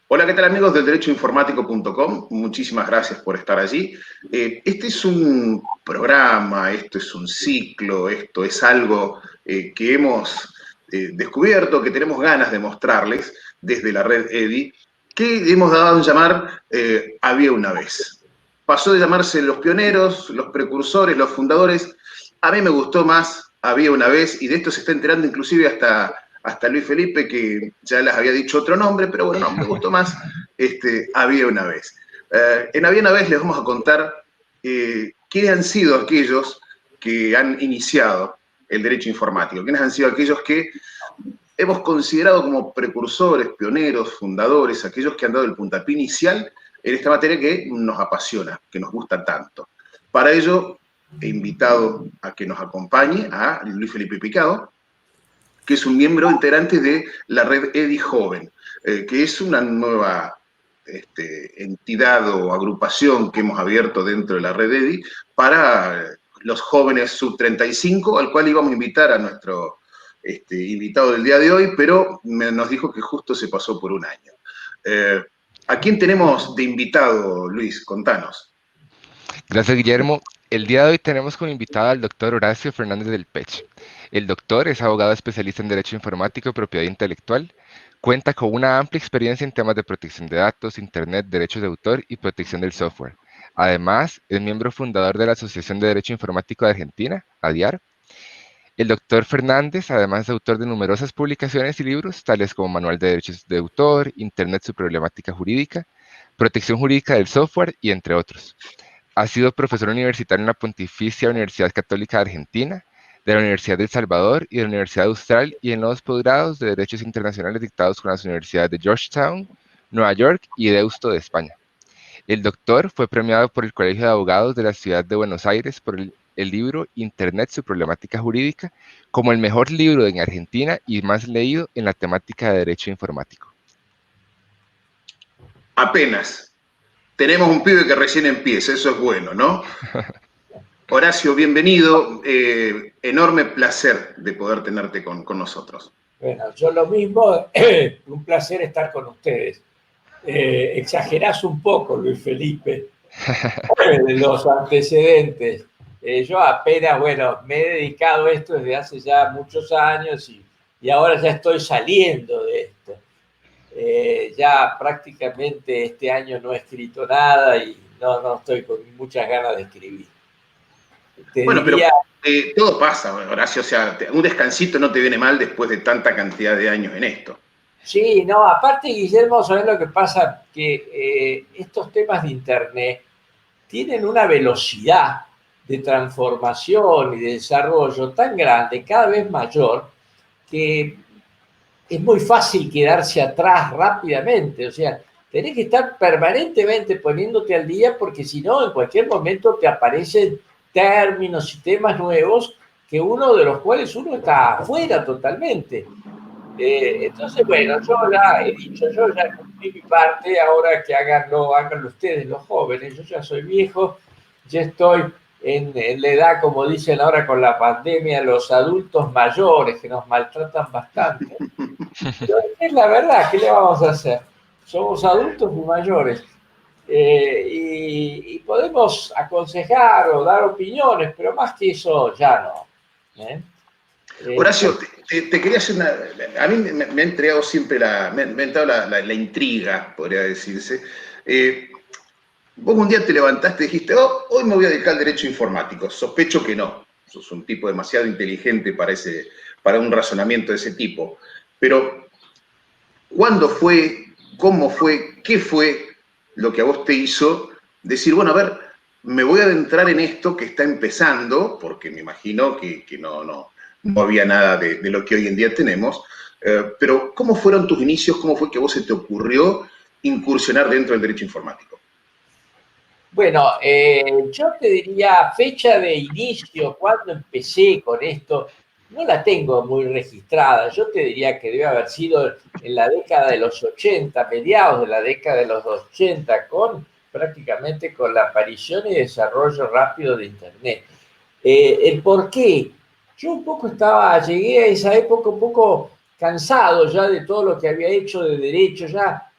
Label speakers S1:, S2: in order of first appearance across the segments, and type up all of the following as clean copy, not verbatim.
S1: Hola, ¿qué tal amigos del derechoinformático.com? Muchísimas gracias por estar allí. Este es un programa, esto es un ciclo, esto es algo que hemos descubierto, que tenemos ganas de mostrarles desde la red EDI, que hemos dado a llamar Había una vez. Pasó de llamarse los pioneros, los precursores, los fundadores. A mí me gustó más Había una vez, y de esto se está enterando inclusive hasta Luis Felipe, que ya les había dicho otro nombre, pero bueno, no, me gustó más Había una vez. En Había una vez les vamos a contar quiénes han sido aquellos que han iniciado el derecho informático, quiénes han sido aquellos que hemos considerado como precursores, pioneros, fundadores, aquellos que han dado el puntapié inicial en esta materia que nos apasiona, que nos gusta tanto. Para ello, he invitado a que nos acompañe a Luis Felipe Picado, que es un miembro integrante de la red EDI Joven, que es una nueva entidad o agrupación que hemos abierto dentro de la red EDI para los jóvenes sub-35, al cual íbamos a invitar a nuestro invitado del día de hoy, pero nos dijo que justo se pasó por un año. ¿A quién tenemos de invitado, Luis? Contanos.
S2: Gracias, Guillermo. El día de hoy tenemos como invitado al doctor Horacio Fernández del Pech. El doctor es abogado especialista en Derecho Informático y Propiedad Intelectual. Cuenta con una amplia experiencia en temas de protección de datos, Internet, derechos de autor y protección del software. Además, es miembro fundador de la Asociación de Derecho Informático de Argentina, ADIAR. El doctor Fernández, además es autor de numerosas publicaciones y libros, tales como Manual de Derechos de Autor, Internet, su problemática jurídica, Protección jurídica del software y entre otros. Ha sido profesor universitario en la Pontificia Universidad Católica de Argentina, de la Universidad de El Salvador y de la Universidad de Austral y en los posgrados de Derechos Internacionales dictados con las universidades de Georgetown, Nueva York y Deusto de España. El doctor fue premiado por el Colegio de Abogados de la Ciudad de Buenos Aires por el libro Internet, su problemática jurídica, como el mejor libro en Argentina y más leído en la temática de derecho informático.
S1: Apenas. Tenemos un pibe que recién empieza, eso es bueno, ¿no? Horacio, bienvenido. Enorme placer de poder tenerte con nosotros.
S3: Bueno, yo lo mismo, un placer estar con ustedes. Exagerás un poco, Luis Felipe, los antecedentes. Yo apenas, bueno, me he dedicado a esto desde hace ya muchos años y ahora ya estoy saliendo de esto. Ya prácticamente este año no he escrito nada y no estoy con muchas ganas de escribir.
S1: Bueno, diría, pero todo pasa, Horacio, o sea, un descansito no te viene mal después de tanta cantidad de años en esto.
S3: Sí, no, aparte, Guillermo, ¿sabes lo que pasa? Que estos temas de Internet tienen una velocidad de transformación y de desarrollo tan grande, cada vez mayor, que es muy fácil quedarse atrás rápidamente. O sea, tenés que estar permanentemente poniéndote al día porque si no, en cualquier momento te aparecen términos y temas nuevos que uno de los cuales uno está afuera totalmente. Entonces, bueno, yo ya he dicho, yo ya cumplí mi parte, ahora que háganlo ustedes, los jóvenes. Yo ya soy viejo, ya estoy en la edad, como dicen ahora con la pandemia, los adultos mayores que nos maltratan bastante. Pero es la verdad, ¿qué le vamos a hacer? Somos adultos y mayores. Y podemos aconsejar o dar opiniones, pero más que eso ya no.
S1: Horacio, te quería hacer una... A mí me ha entregado siempre me ha entrado la intriga, podría decirse. Vos un día te levantaste y dijiste, oh, hoy me voy a dedicar al derecho informático. Sospecho que no. Sos un tipo demasiado inteligente para un razonamiento de ese tipo. Pero, ¿cuándo fue? ¿Cómo fue? ¿Qué fue lo que a vos te hizo decir, bueno, a ver, me voy a adentrar en esto que está empezando, porque me imagino que no había nada de lo que hoy en día tenemos, pero ¿cómo fueron tus inicios? ¿Cómo fue que a vos se te ocurrió incursionar dentro del derecho informático?
S3: Bueno, yo te diría fecha de inicio, cuando empecé con esto, no la tengo muy registrada. Yo te diría que debe haber sido en la década de los 80, mediados de la década de los 80, prácticamente con la aparición y desarrollo rápido de Internet. El por qué. Yo un poco llegué a esa época un poco cansado ya de todo lo que había hecho de derecho, ya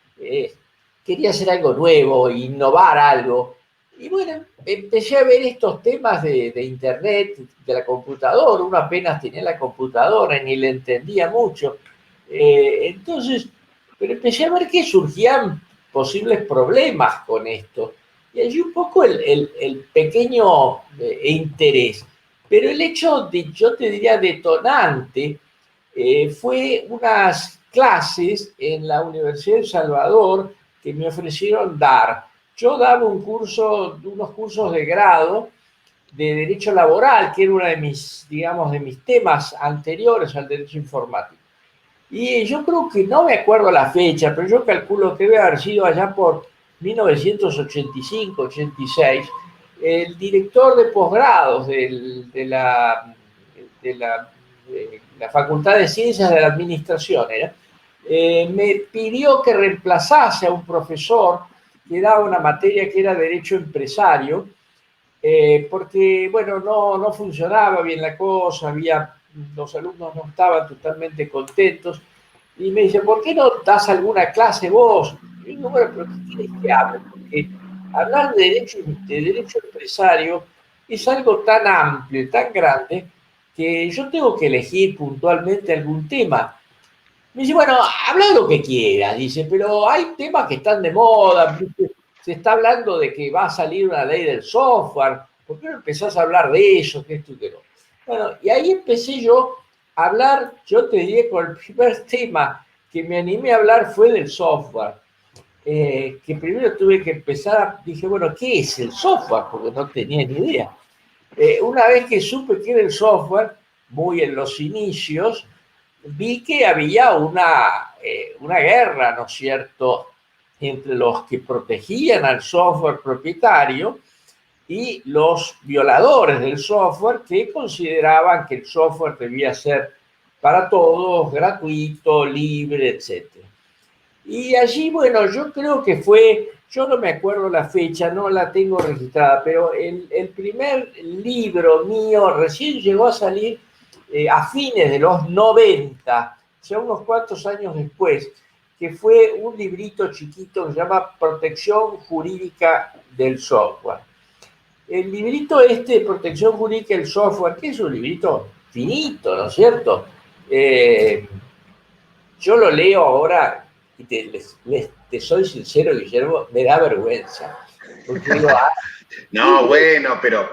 S3: quería hacer algo nuevo, innovar algo. Y bueno, empecé a ver estos temas de internet, de la computadora. Uno apenas tenía la computadora, ni le entendía mucho. Entonces, pero empecé a ver que surgían posibles problemas con esto. Y allí un poco el pequeño interés. Pero el hecho, yo te diría, detonante, fue unas clases en la Universidad de El Salvador que me ofrecieron dar. Yo daba unos cursos de grado de Derecho Laboral, que era uno de mis, digamos, de mis temas anteriores al derecho informático. Y yo creo que, no me acuerdo la fecha, pero yo calculo que debe haber sido allá por 1985-86, el director de posgrados de la Facultad de Ciencias de la Administración, me pidió que reemplazase a un profesor que daba una materia que era Derecho Empresario, porque, bueno, no funcionaba bien la cosa, los alumnos no estaban totalmente contentos, y me dice, ¿por qué no das alguna clase vos? Y digo, bueno, pero ¿qué quieres que hable? Porque hablar de derecho empresario es algo tan amplio y tan grande que yo tengo que elegir puntualmente algún tema. Me dice, bueno, habla lo que quieras, dice, pero hay temas que están de moda, ¿viste? Se está hablando de que va a salir una ley del software, ¿por qué no empezás a hablar de eso, que esto y que no? Bueno, y ahí empecé yo a hablar, yo te diría, con el primer tema que me animé a hablar fue del software, que primero tuve que empezar, dije, bueno, ¿qué es el software? Porque no tenía ni idea. Una vez que supe qué era el software, muy en los inicios, vi que había una guerra, ¿no es cierto?, entre los que protegían al software propietario y los violadores del software que consideraban que el software debía ser para todos, gratuito, libre, etc. Y allí, bueno, yo creo que fue, yo no me acuerdo la fecha, no la tengo registrada, pero el primer libro mío recién llegó a salir a fines de los 90, o sea, unos cuantos años después, que fue un librito chiquito que se llama Protección Jurídica del Software. El librito de Protección Jurídica del Software, que es un librito finito, ¿no es cierto? Yo lo leo ahora y te soy sincero, Guillermo, me da vergüenza. Porque digo,
S1: no, bueno, pero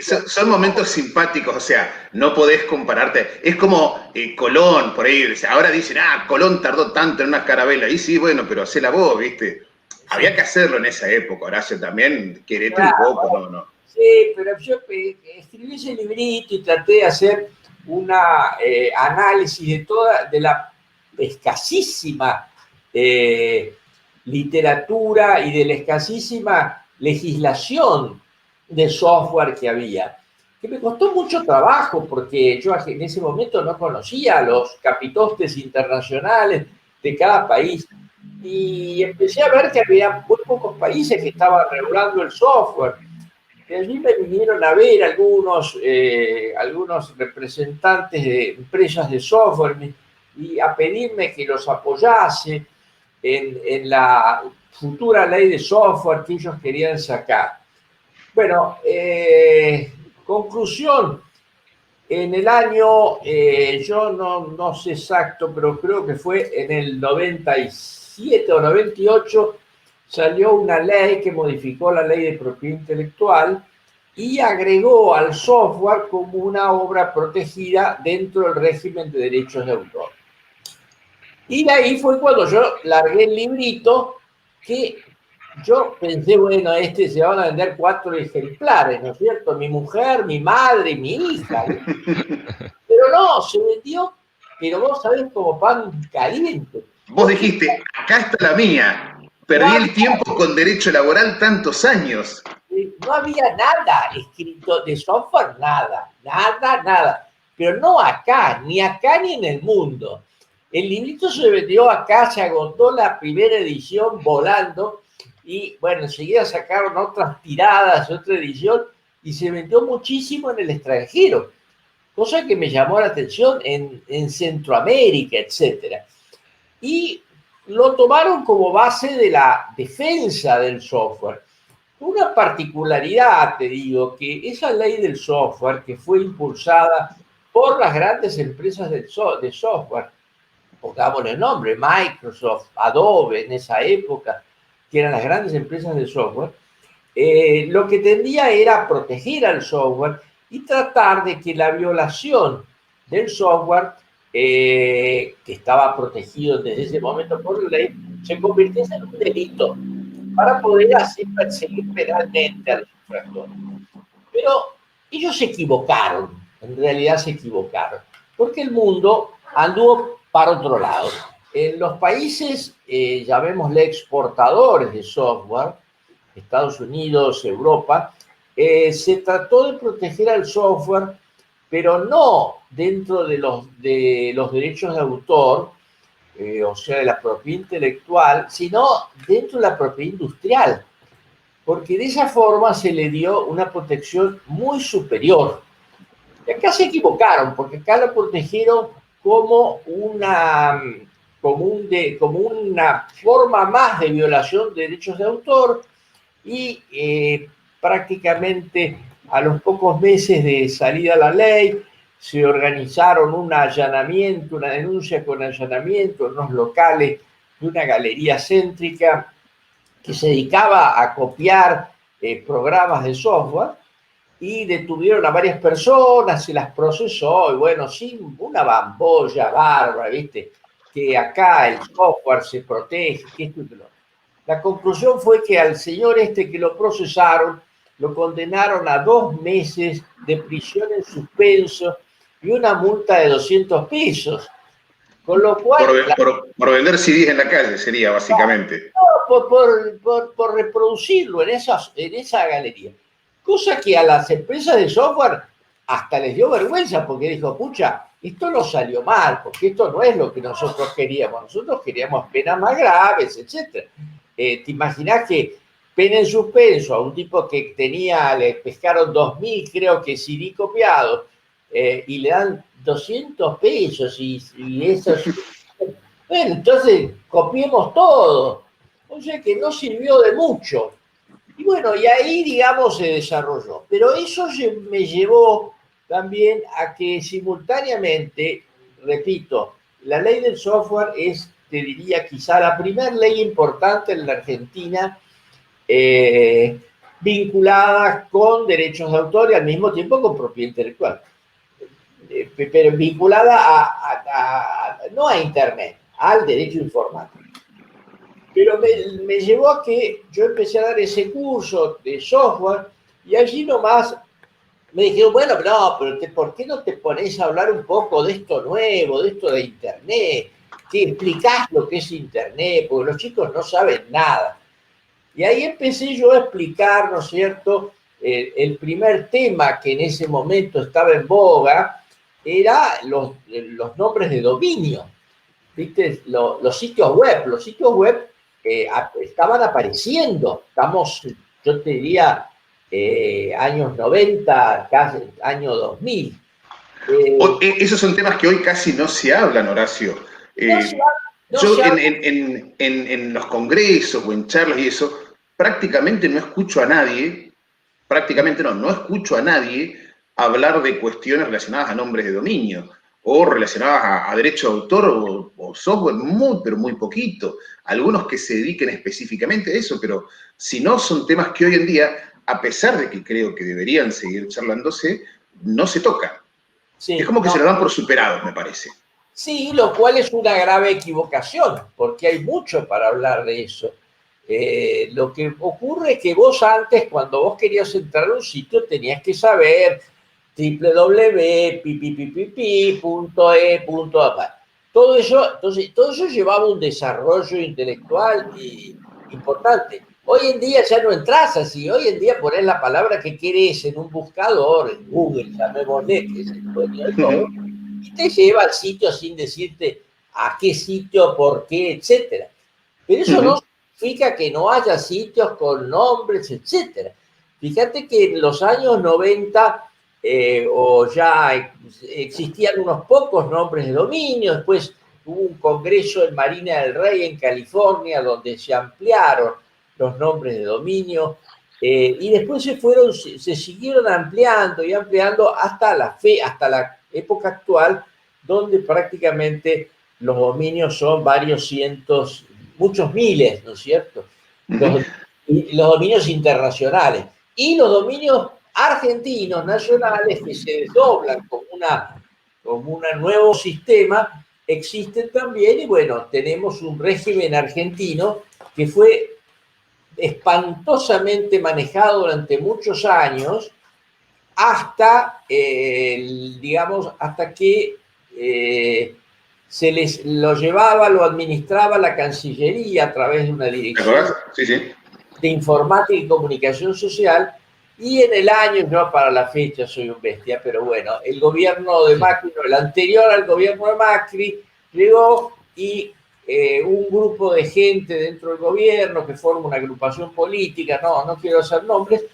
S1: son momentos simpáticos, o sea, no podés compararte. Es como Colón, por ahí, ahora dicen, Colón tardó tanto en una carabela. Y sí, bueno, pero hacela vos, ¿viste? Había que hacerlo en esa época, Horacio, también, querete un poco, ¿no?
S3: Sí, pero yo escribí ese librito y traté de hacer una análisis de la escasísima literatura y de la escasísima legislación de software que había, que me costó mucho trabajo porque yo en ese momento no conocía los capitostes internacionales de cada país y empecé a ver que había muy pocos países que estaban regulando el software. De allí me vinieron a ver algunos representantes de empresas de software y a pedirme que los apoyase en la futura ley de software que ellos querían sacar. Bueno, conclusión, en el año, yo no sé exacto, pero creo que fue en el 97 o 98, salió una ley que modificó la ley de propiedad intelectual y agregó al software como una obra protegida dentro del régimen de derechos de autor. Y de ahí fue cuando yo largué el librito, que yo pensé, bueno, se van a vender 4 ejemplares, ¿no es cierto? Mi mujer, mi madre, mi hija. Pero no, se vendió, pero vos sabés, como pan caliente.
S1: Vos dijiste, acá está la mía. Perdí el tiempo con derecho laboral tantos años.
S3: No había nada escrito de software, nada. Pero no acá ni en el mundo. El librito se vendió acá, se agotó la primera edición volando y, bueno, enseguida sacaron otras tiradas, otra edición y se vendió muchísimo en el extranjero, cosa que me llamó la atención en Centroamérica, etc. Y lo tomaron como base de la defensa del software. Una particularidad, te digo, que esa ley del software que fue impulsada por las grandes empresas de software, pongámosle el nombre, Microsoft, Adobe en esa época, que eran las grandes empresas de software, lo que tendía era proteger al software y tratar de que la violación del software, que estaba protegido desde ese momento por la ley, se convirtiese en un delito para poder así perseguir penalmente a los infractores. Pero ellos se equivocaron, en realidad se equivocaron, porque el mundo anduvo para otro lado. En los países, llamémosle exportadores de software, Estados Unidos, Europa, se trató de proteger al software, pero no dentro de los derechos de autor, o sea, de la propiedad intelectual, sino dentro de la propiedad industrial, porque de esa forma se le dio una protección muy superior. Y acá se equivocaron, porque acá lo protegieron como una forma más de violación de derechos de autor y prácticamente a los pocos meses de salida la ley se organizaron un allanamiento, una denuncia con allanamiento en unos locales de una galería céntrica que se dedicaba a copiar programas de software y detuvieron a varias personas, se las procesó y bueno, sin una bambolla bárbara, ¿viste? Que acá el software se protege, que esto y que lo otro. La conclusión fue que al señor este que lo procesaron, lo condenaron a 2 meses de prisión en suspenso y una multa de 200 pesos. Con lo cual...
S1: Por vender CDs en la calle sería, básicamente.
S3: Por reproducirlo en esa galería. Cosa que a las empresas de software hasta les dio vergüenza porque dijo, pucha, esto no salió mal, porque esto no es lo que nosotros queríamos. Nosotros queríamos penas más graves, etc. ¿Te imaginas que pena en suspenso a un tipo que le pescaron 2.000, creo que CD copiados, y le dan 200 pesos y eso es... Bueno, entonces copiemos todo. O sea que no sirvió de mucho. Y bueno, y ahí, digamos, se desarrolló. Pero eso me llevó también a que simultáneamente, repito, la ley del software es, te diría, quizá la primera ley importante en la Argentina vinculada con derechos de autor y al mismo tiempo con propiedad intelectual. Pero vinculada no a Internet, al derecho informático. Pero me llevó a que yo empecé a dar ese curso de software y allí nomás me dijeron, bueno, no, pero ¿por qué no te pones a hablar un poco de esto nuevo, de esto de Internet? Que explicás lo que es Internet, porque los chicos no saben nada. Y ahí empecé yo a explicar, ¿no es cierto? El primer tema que en ese momento estaba en boga era los nombres de dominio. ¿Viste? Los sitios web. Los sitios web estaban apareciendo. Estamos, yo te diría, años 90, casi año 2000.
S1: Esos son temas que hoy casi no se hablan, Horacio. Yo en los congresos o en charlas y eso, prácticamente no escucho a nadie, no escucho a nadie hablar de cuestiones relacionadas a nombres de dominio o relacionadas a derecho de autor o software, pero muy poquito. Algunos que se dediquen específicamente a eso, pero si no, son temas que hoy en día, a pesar de que creo que deberían seguir charlándose, no se tocan. Sí, es como que se lo dan por superados, me parece.
S3: Sí, lo cual es una grave equivocación, porque hay mucho para hablar de eso. Lo que ocurre es que vos antes, cuando vos querías entrar a un sitio, tenías que saber www.pi.e.apa. Todo eso, entonces, todo eso llevaba un desarrollo intelectual importante. Hoy en día ya no entras así. Hoy en día pones la palabra que querés en un buscador, en Google, llamémosle, que es el dueño de todo, y te lleva al sitio sin decirte a qué sitio, por qué, etcétera. Pero eso no significa que no haya sitios con nombres, etcétera. Fíjate que en los años 90 o ya existían unos pocos nombres de dominio, después hubo un congreso en Marina del Rey, en California, donde se ampliaron los nombres de dominio, y después se siguieron ampliando y ampliando hasta la época actual, donde prácticamente los dominios son varios cientos, muchos miles, ¿no es cierto? Los, los dominios internacionales y los dominios argentinos nacionales que se desdoblan como un nuevo sistema, existen también. Y bueno, tenemos un régimen argentino que fue espantosamente manejado durante muchos años hasta, digamos, hasta que se les lo llevaba, lo administraba la Cancillería a través de una dirección de informática y comunicación social. Y en el año, yo para la fecha soy un bestia, pero bueno, el gobierno de Macri, el anterior al gobierno de Macri, llegó y un grupo de gente dentro del gobierno que forma una agrupación política, no quiero hacer nombres,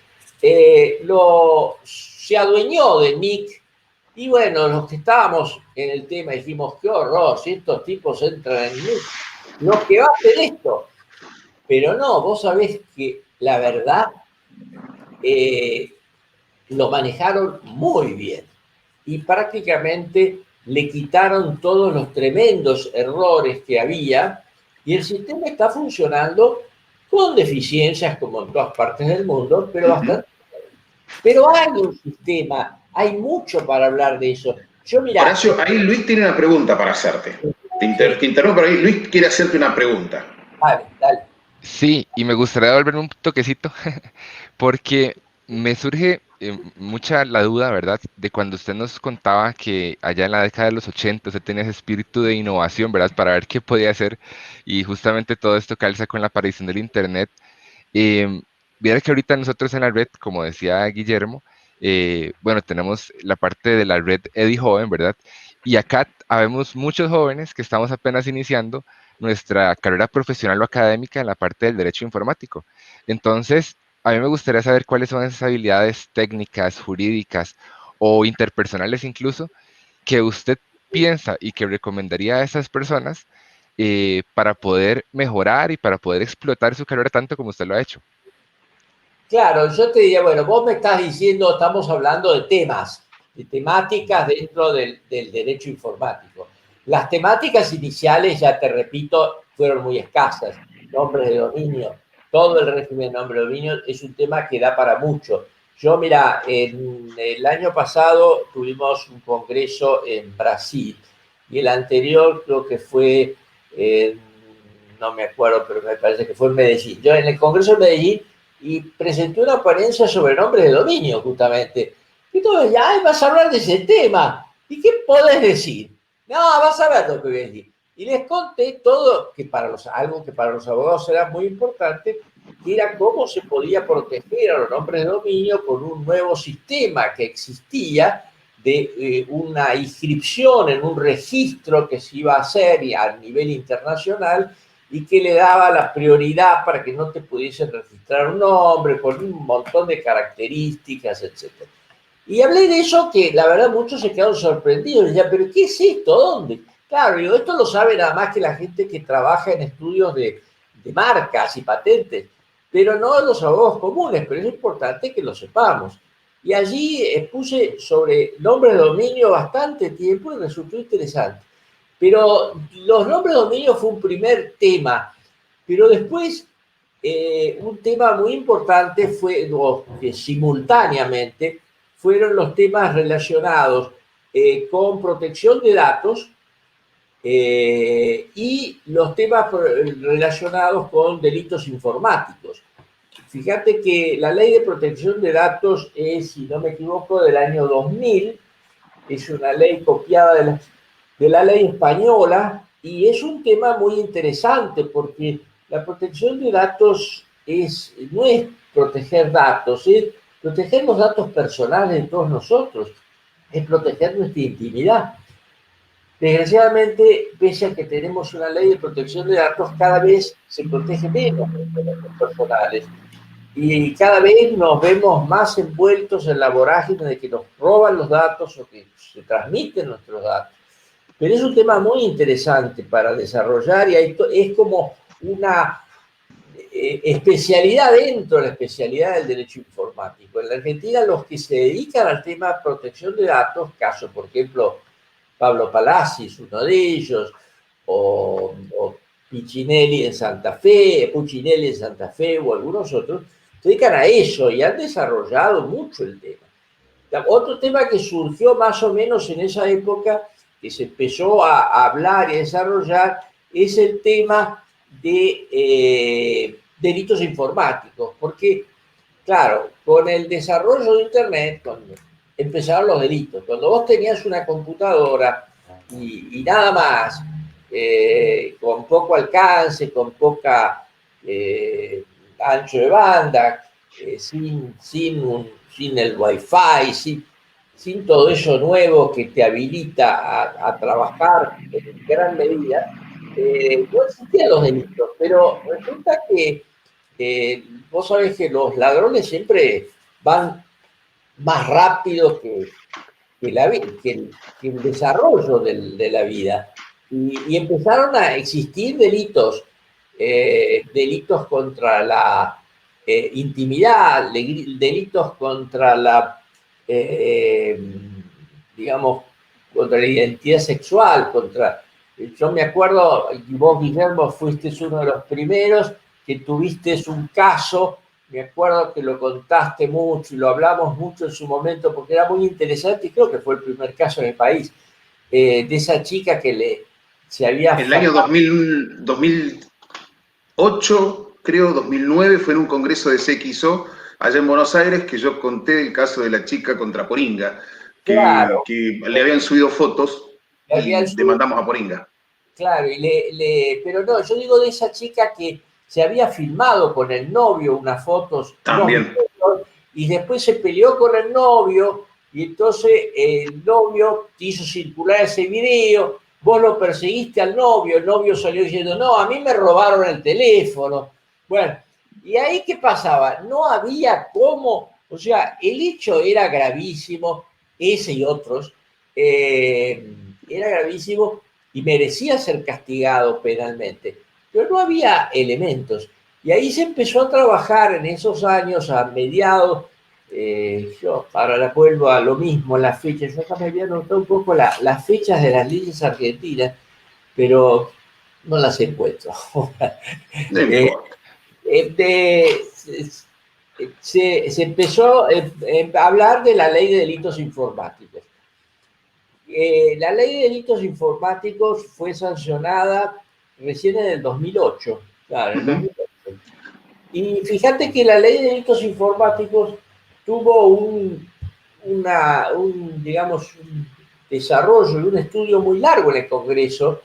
S3: se adueñó de NIC. Y bueno, los que estábamos en el tema dijimos, qué horror, si estos tipos entran en NIC, lo que va a hacer esto. Pero no, vos sabés que la verdad lo manejaron muy bien y prácticamente le quitaron todos los tremendos errores que había, y el sistema está funcionando con deficiencias como en todas partes del mundo, pero bastante. Pero hay un sistema, hay mucho para hablar de eso. Yo, mirá,
S1: Horacio, ahí Luis tiene una pregunta para hacerte. Te interrumpo, pero ahí Luis quiere hacerte una pregunta.
S3: Dale.
S2: Sí, y me gustaría devolverme un toquecito, porque me surge mucha la duda, ¿verdad? De cuando usted nos contaba que allá en la década de los 80 usted tenía ese espíritu de innovación, ¿verdad? Para ver qué podía hacer, y justamente todo esto calza con la aparición del Internet. Eh, Viera que ahorita nosotros en la red, como decía Guillermo, bueno, tenemos la parte de la red EdiJoven, ¿verdad? Y acá habemos muchos jóvenes que estamos apenas iniciando nuestra carrera profesional o académica en la parte del derecho informático. Entonces, a mí me gustaría saber cuáles son esas habilidades técnicas, jurídicas o interpersonales incluso, que usted piensa y que recomendaría a esas personas para poder mejorar y para poder explotar su carrera tanto como usted lo ha hecho.
S3: Claro, yo te diría, bueno, vos me estás diciendo, estamos hablando de temas, de temáticas dentro del derecho informático. Las temáticas iniciales, ya te repito, fueron muy escasas. Nombres de dominio, todo el régimen de nombre de dominio es un tema que da para mucho. Yo, mira, en el año pasado tuvimos un congreso en Brasil y el anterior creo que fue, no me acuerdo, pero me parece que fue en Medellín. Yo en el congreso de Medellín y presenté una ponencia sobre nombres de dominio, justamente. Y todo, ya vas a hablar de ese tema. ¿Y qué podés decir? No, vas a ver lo que voy a decir. Y les conté todo, algo que para los abogados era muy importante, que era cómo se podía proteger a los nombres de dominio con un nuevo sistema que existía de una inscripción en un registro que se iba a hacer a nivel internacional, y que le daba la prioridad para que no te pudiesen registrar un nombre con un montón de características, etc. Y hablé de eso, que la verdad muchos se quedaron sorprendidos. Y decían, ¿pero qué es esto? ¿Dónde? Claro, digo, esto lo sabe nada más que la gente que trabaja en estudios de marcas y patentes, pero no los abogados comunes, pero es importante que lo sepamos. Y allí puse sobre nombres de dominio bastante tiempo y resultó interesante. Pero los nombres de dominio fue un primer tema, pero después un tema muy importante fue, que simultáneamente, fueron los temas relacionados con protección de datos y los temas relacionados con delitos informáticos. Fíjate que la ley de protección de datos es, si no me equivoco, del año 2000, es una ley copiada de la ley española, y es un tema muy interesante porque la protección de datos no es proteger datos, es proteger los datos personales de todos nosotros, es proteger nuestra intimidad. Desgraciadamente, pese a que tenemos una ley de protección de datos, cada vez se protege menos los datos personales. Y cada vez nos vemos más envueltos en la vorágine de que nos roban los datos o que se transmiten nuestros datos. pero es un tema muy interesante para desarrollar y es como una especialidad dentro de la especialidad del derecho informático. En la Argentina, los que se dedican al tema de protección de datos, caso, por ejemplo, Pablo Palazzi es uno de ellos, o Puccinelli en Santa Fe o algunos otros, se dedican a eso y han desarrollado mucho el tema. Otro tema que surgió más o menos en esa época, que se empezó a hablar y a desarrollar, es el tema de delitos informáticos, porque, claro, con el desarrollo de Internet empezaron los delitos. Cuando vos tenías una computadora y nada más, con poco alcance, con poca ancho de banda, sin el wifi, sin todo eso nuevo que te habilita a trabajar en gran medida, no existían los delitos, pero resulta que vos sabés que los ladrones siempre van más rápido que el desarrollo de la vida. Y empezaron a existir delitos contra la intimidad, delitos contra la, digamos, contra la identidad sexual, yo me acuerdo, y vos, Guillermo, fuiste uno de los primeros que tuviste un caso, me acuerdo que lo contaste mucho y lo hablamos mucho en su momento porque era muy interesante y creo que fue el primer caso en el país, de esa chica que se había...
S1: En el año 2008, creo, 2009, fue en un congreso de CXO allá en Buenos Aires que yo conté el caso de la chica contra Poringa,
S3: Claro,
S1: que le habían subido fotos y
S3: habían subido,
S1: demandamos a Poringa.
S3: claro, pero no, yo digo de esa chica que se había filmado con el novio unas fotos,
S1: También.
S3: y después se peleó con el novio, y entonces el novio te hizo circular ese video, vos lo perseguiste al novio, el novio salió diciendo, no, a mí me robaron el teléfono. Bueno, ¿y ahí qué pasaba? No había cómo, o sea, el hecho era gravísimo, ese y otros, era gravísimo y merecía ser castigado penalmente, pero no había elementos. Y ahí se empezó a trabajar en esos años, a mediados, yo ahora vuelvo a lo mismo, las fechas, yo acá me había notado un poco las fechas de las leyes argentinas, pero no las encuentro.
S1: No
S3: eh,
S1: importa.
S3: se empezó a hablar de la ley de delitos informáticos. La ley de delitos informáticos fue sancionada recién en el 2008, claro, en el 2008. Y fíjate que la ley de delitos informáticos tuvo digamos, un desarrollo y un estudio muy largo en el Congreso.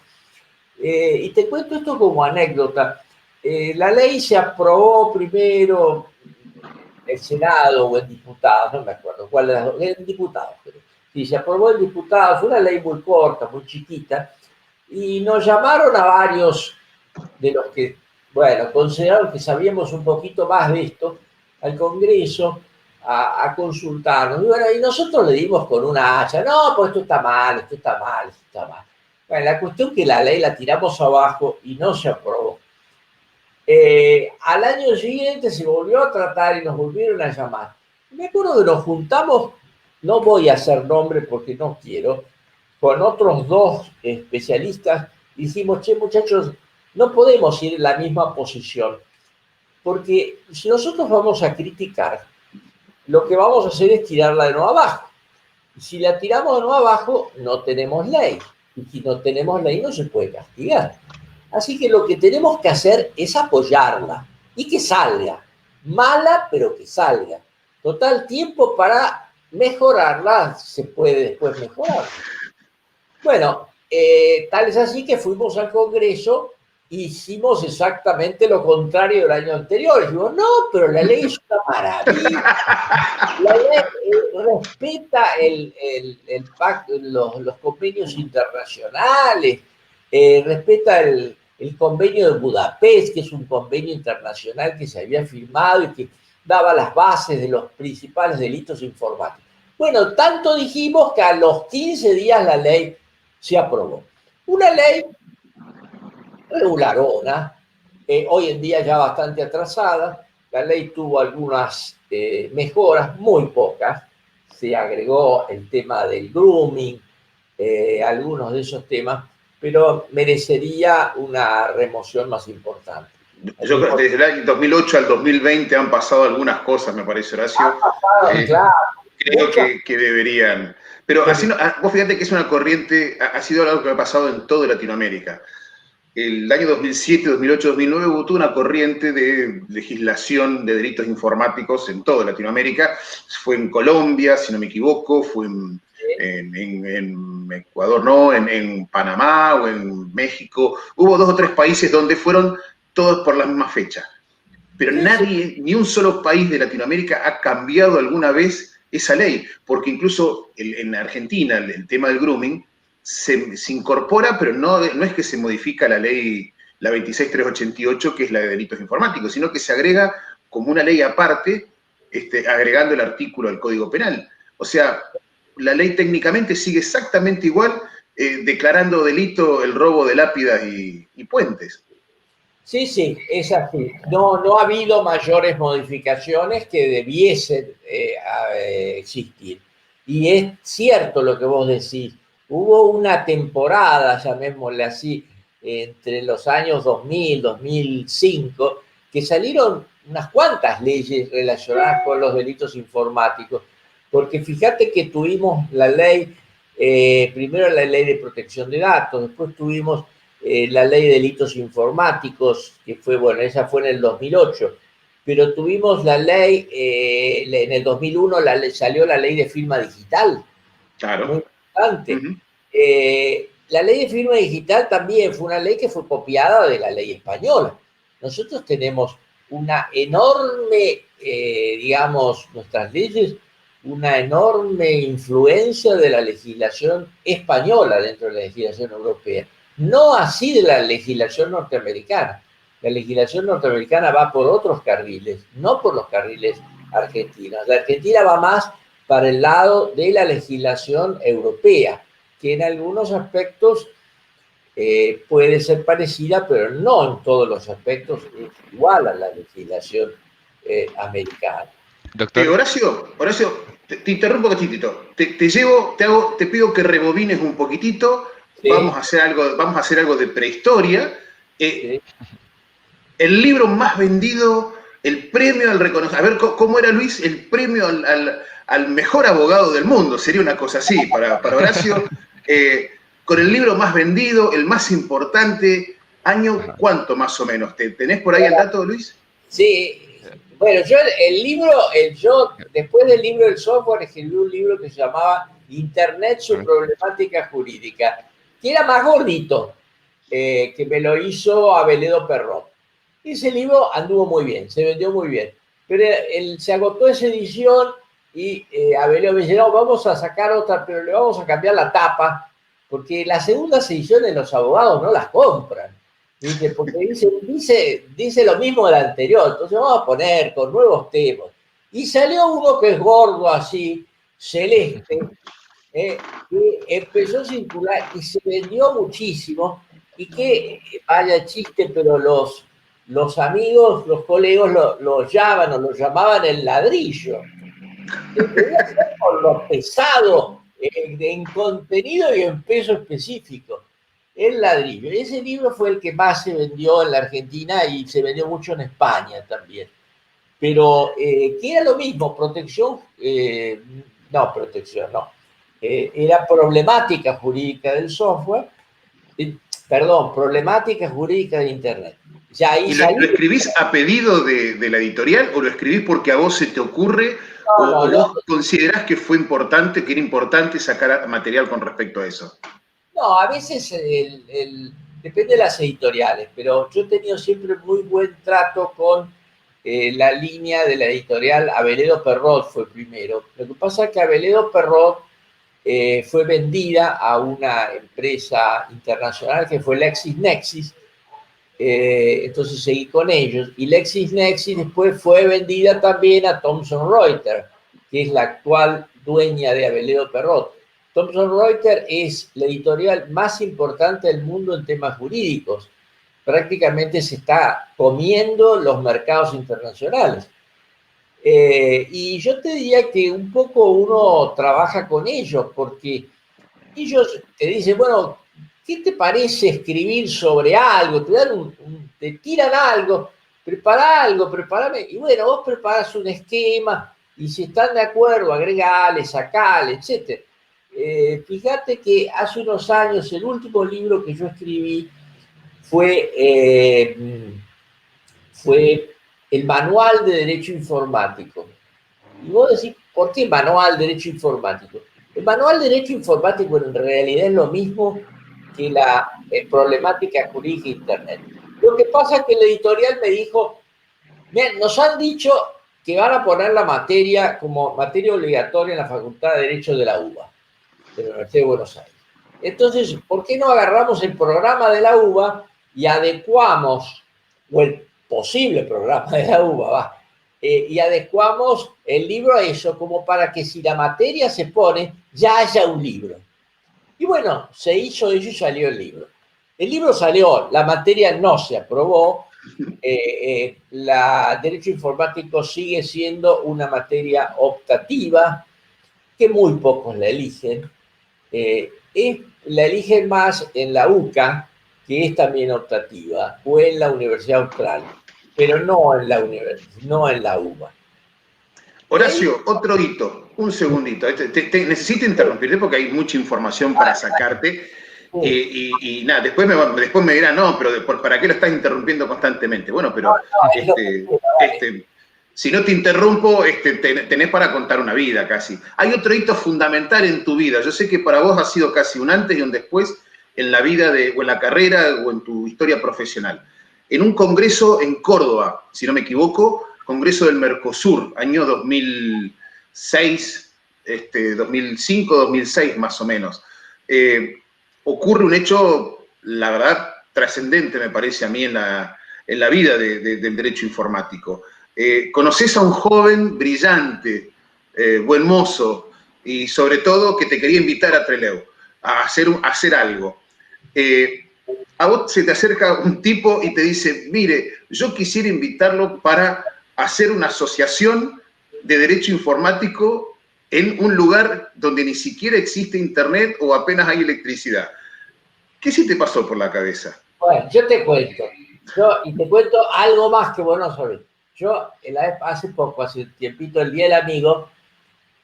S3: Y te cuento esto como anécdota. La ley se aprobó primero en el Senado o en diputados, no me acuerdo cuál de las dos, en diputados, pero sí, se aprobó en diputados, fue una ley muy corta, muy chiquita, y nos llamaron a varios de los que, bueno, consideraron que sabíamos un poquito más de esto, al Congreso, a consultarnos. Y bueno, y nosotros le dimos con una hacha, no, pues esto está mal, esto está mal, esto está mal. Bueno, la cuestión es que la ley la tiramos abajo y no se aprobó. Al año siguiente se volvió a tratar y nos volvieron a llamar. Me acuerdo que nos juntamos, no voy a hacer nombre porque no quiero, con otros dos especialistas, dijimos, che, muchachos, no podemos ir en la misma posición, porque si nosotros vamos a criticar, lo que vamos a hacer es tirarla de nuevo abajo. Y si la tiramos de nuevo abajo, no tenemos ley. Y si no tenemos ley, no se puede castigar. Así que lo que tenemos que hacer es apoyarla y que salga. Mala, pero que salga. Total, tiempo para mejorarla, se puede después mejorar. Bueno, tal es así que fuimos al Congreso e hicimos exactamente lo contrario del año anterior. Dijimos, no, pero la ley es una maravilla. La ley respeta el pacto, los convenios internacionales, respeta el convenio de Budapest, que es un convenio internacional que se había firmado y que daba las bases de los principales delitos informáticos. Bueno, tanto dijimos que a los 15 días la ley se aprobó. Una ley regularona, hoy en día ya bastante atrasada. La ley tuvo algunas mejoras, muy pocas. Se agregó el tema del grooming, algunos de esos temas, pero merecería una remoción más importante.
S1: Yo creo que desde el año 2008 al 2020 han pasado algunas cosas, me parece, Horacio.
S3: Claro.
S1: Creo que deberían. Pero así no, vos fíjate que es una corriente, ha sido algo que ha pasado en toda Latinoamérica. El año 2007, 2008, 2009 hubo toda una corriente de legislación de delitos informáticos en toda Latinoamérica. Fue en Colombia, si no me equivoco, fue en Ecuador, no, en Panamá o en México. Hubo 2 o 3 países donde fueron todos por la misma fecha. Pero nadie, ni un solo país de Latinoamérica ha cambiado alguna vez esa ley, porque incluso en Argentina el tema del grooming se incorpora, pero no es que se modifica la ley, la 26388, que es la de delitos informáticos, sino que se agrega como una ley aparte, agregando el artículo al Código Penal. O sea, la ley técnicamente sigue exactamente igual, declarando delito el robo de lápidas y puentes.
S3: Sí, es así. No ha habido mayores modificaciones que debiesen existir. Y es cierto lo que vos decís. Hubo una temporada, llamémosle así, entre los años 2000, 2005, que salieron unas cuantas leyes relacionadas con los delitos informáticos. Porque fíjate que tuvimos la ley, primero la ley de protección de datos, después tuvimos la ley de delitos informáticos, que fue, bueno, esa fue en el 2008, pero tuvimos la ley, en el 2001 salió la ley de firma digital.
S1: Claro.
S3: Muy importante. La ley de firma digital también fue una ley que fue copiada de la ley española. Nosotros tenemos una enorme, digamos, nuestras leyes, una enorme influencia de la legislación española dentro de la legislación europea. No así de la legislación norteamericana. La legislación norteamericana va por otros carriles, no por los carriles argentinos. La Argentina va más para el lado de la legislación europea, que en algunos aspectos puede ser parecida, pero no en todos los aspectos es igual a la legislación americana.
S2: Doctor.
S1: Horacio, te interrumpo un poquitito. Te pido que rebobines un poquitito. Sí. Vamos a hacer algo de prehistoria.
S3: Sí.
S1: El libro más vendido, el premio al reconocimiento. A ver, ¿cómo era, Luis? El premio al mejor abogado del mundo. Sería una cosa así para Horacio. Con el libro más vendido, el más importante. ¿Año cuánto más o menos? ¿Tenés por ahí el dato, Luis?
S3: Sí. Bueno, yo después del libro del software escribí un libro que se llamaba Internet, su problemática jurídica, que era más gordito, que me lo hizo Aveledo Perrot. Ese libro anduvo muy bien, se vendió muy bien, pero se agotó esa edición y Aveledo me dice, no, vamos a sacar otra, pero le vamos a cambiar la tapa, porque las segundas ediciones los abogados no las compran. ¿Viste? Porque dice lo mismo del anterior, entonces vamos a poner con nuevos temas. Y salió uno que es gordo así, celeste, que empezó a circular y se vendió muchísimo, y que, vaya chiste, pero los amigos, los colegas lo llamaban el ladrillo. Debía ser por lo pesado en contenido y en peso específico. El ladrillo. Ese libro fue el que más se vendió en la Argentina y se vendió mucho en España también. Pero que era lo mismo, era problemática jurídica del software, problemática jurídica de Internet.
S1: ¿Y lo escribís a pedido de la editorial o lo escribís porque a vos se te ocurre o vos considerás que era importante sacar material con respecto a eso?
S3: No, a veces depende de las editoriales, pero yo he tenido siempre muy buen trato con la línea de la editorial Aveledo Perrot, fue primero. Lo que pasa es que Aveledo Perrot fue vendida a una empresa internacional que fue LexisNexis, entonces seguí con ellos, y LexisNexis después fue vendida también a Thomson Reuters, que es la actual dueña de Aveledo Perrot. Thomson Reuters es la editorial más importante del mundo en temas jurídicos. Prácticamente se está comiendo los mercados internacionales. Y yo te diría que un poco uno trabaja con ellos, porque ellos te dicen, bueno, ¿qué te parece escribir sobre algo? Te tiran algo, prepárame. Y bueno, vos preparás un esquema y si están de acuerdo, agregale, sacale, etc. Fíjate que hace unos años el último libro que yo escribí fue el Manual de Derecho Informático. Y vos decís, ¿por qué Manual de Derecho Informático? El Manual de Derecho Informático en realidad es lo mismo que la problemática jurídica de Internet. Lo que pasa es que el editorial me dijo, miren, nos han dicho que van a poner la materia como materia obligatoria en la Facultad de Derecho de la UBA, de la Universidad de Buenos Aires. Entonces, ¿por qué no agarramos el programa de la UBA y adecuamos, o el posible programa de la UBA, y adecuamos el libro a eso, como para que si la materia se pone, ya haya un libro? Y bueno, se hizo eso y salió el libro. El libro salió, la materia no se aprobó, Derecho Informático sigue siendo una materia optativa, que muy pocos la eligen. La eligen más en la UCA, que es también optativa, o en la Universidad Austral, pero no en la UBA.
S1: Horacio, otro hito, un segundito. Necesito interrumpirte porque hay mucha información para sacarte. Y nada, después me dirán, no, pero ¿para qué lo estás interrumpiendo constantemente? Bueno, pero si no te interrumpo, tenés para contar una vida casi. Hay otro hito fundamental en tu vida. Yo sé que para vos ha sido casi un antes y un después en la vida o en la carrera o en tu historia profesional. En un congreso en Córdoba, si no me equivoco, Congreso del Mercosur, año 2006, 2005, 2006 más o menos. Ocurre un hecho, la verdad, trascendente, me parece a mí, en la vida del derecho informático. Conoces a un joven brillante, buen mozo, y sobre todo que te quería invitar a Trelew a hacer algo. A vos se te acerca un tipo y te dice, mire, yo quisiera invitarlo para hacer una asociación de derecho informático en un lugar donde ni siquiera existe internet o apenas hay electricidad. ¿Qué sí te pasó por la cabeza?
S3: Bueno, yo te cuento. Y te cuento algo más que vos no sabés. Yo, hace un tiempito, el Día del Amigo,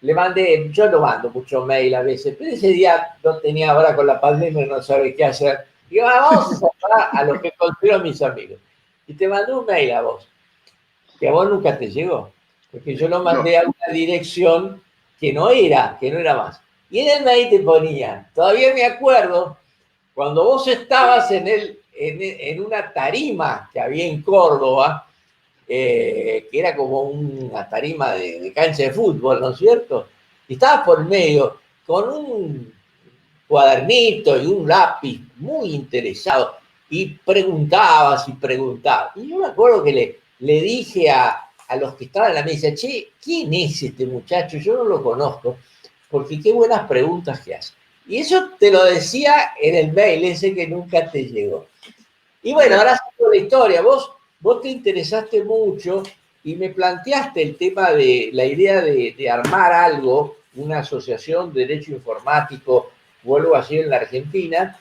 S3: le mandé, yo no mando mucho mail a veces, pero ese día no tenía, ahora con la pandemia no sabe qué hacer. Digo, vamos a saludar a los que considero mis amigos. Y te mandé un mail a vos, que a vos nunca te llegó, porque yo lo mandé a una dirección que no era más. Y en el mail te ponía, todavía me acuerdo, cuando vos estabas en una tarima que había en Córdoba, que era como una tarima de cancha de fútbol, ¿no es cierto? Y estabas por medio con un cuadernito y un lápiz muy interesado y preguntabas. Y yo me acuerdo que le dije a los que estaban en la mesa, che, ¿quién es este muchacho? Yo no lo conozco, porque qué buenas preguntas que hace. Y eso te lo decía en el mail ese que nunca te llegó. Y bueno, ahora sigo la historia. Vos te interesaste mucho y me planteaste el tema de la idea de armar algo, una asociación de derecho informático o algo así en la Argentina.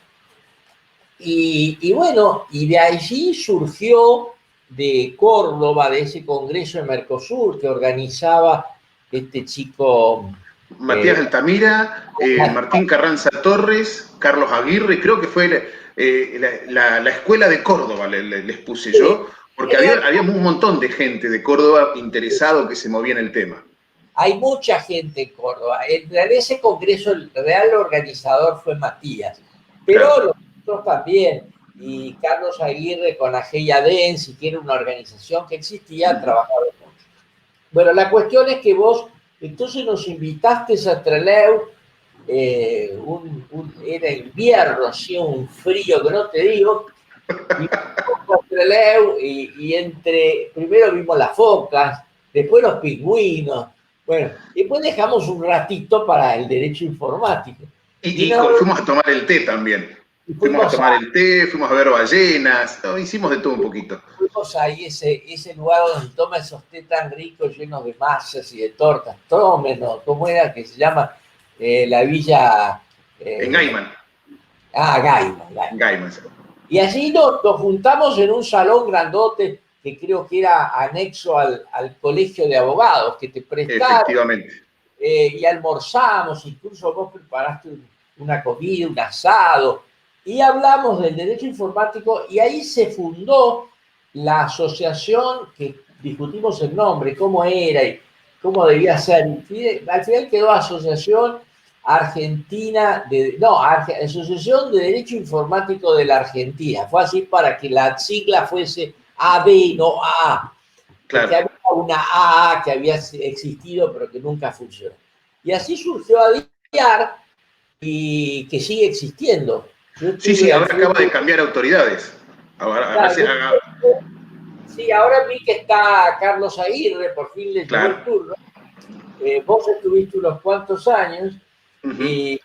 S3: Y bueno, y de allí surgió de Córdoba, de ese congreso de Mercosur que organizaba este chico...
S1: Matías Altamira, Martín Carranza Torres, Carlos Aguirre, creo que fue la escuela de Córdoba, les puse yo, porque había un montón de gente de Córdoba interesado que se movía en el tema.
S3: Hay mucha gente en Córdoba. En ese congreso el real organizador fue Matías, pero claro, nosotros también. Y Carlos Aguirre con Ageia Dens, que era una organización que existía, trabajaba mucho. Bueno, la cuestión es que vos entonces nos invitaste a Trelew, era invierno, hacía un frío que no te digo, y fuimos a Trelew y primero vimos las focas, después los pingüinos, bueno, después dejamos un ratito para el derecho informático.
S1: Y fuimos a tomar el té también. Fuimos a tomar el té, fuimos a ver ballenas, ¿no? Hicimos de todo un poquito.
S3: Fuimos ahí ese lugar donde toma esos té tan ricos, llenos de masas y de tortas. Tómenos, ¿cómo era que se llama? La villa...
S1: En Gaiman.
S3: Gaiman. Y allí nos juntamos en un salón grandote que creo que era anexo al colegio de abogados, que te prestaron.
S1: Efectivamente.
S3: Y almorzamos, incluso vos preparaste una comida, un asado, y hablamos del derecho informático, y ahí se fundó la asociación que discutimos el nombre, cómo era y cómo debía ser. Al final quedó Asociación Argentina Asociación de Derecho Informático de la Argentina. Fue así para que la sigla fuese AB, no AA.
S1: Claro.
S3: Porque había una AA que había existido pero que nunca funcionó. Y así surgió ADIAR y que sigue existiendo.
S1: Sí, ahora acaba de cambiar autoridades. Ahora
S3: vi que está Carlos Aguirre, por fin le llegó el turno. Vos estuviste unos cuantos años y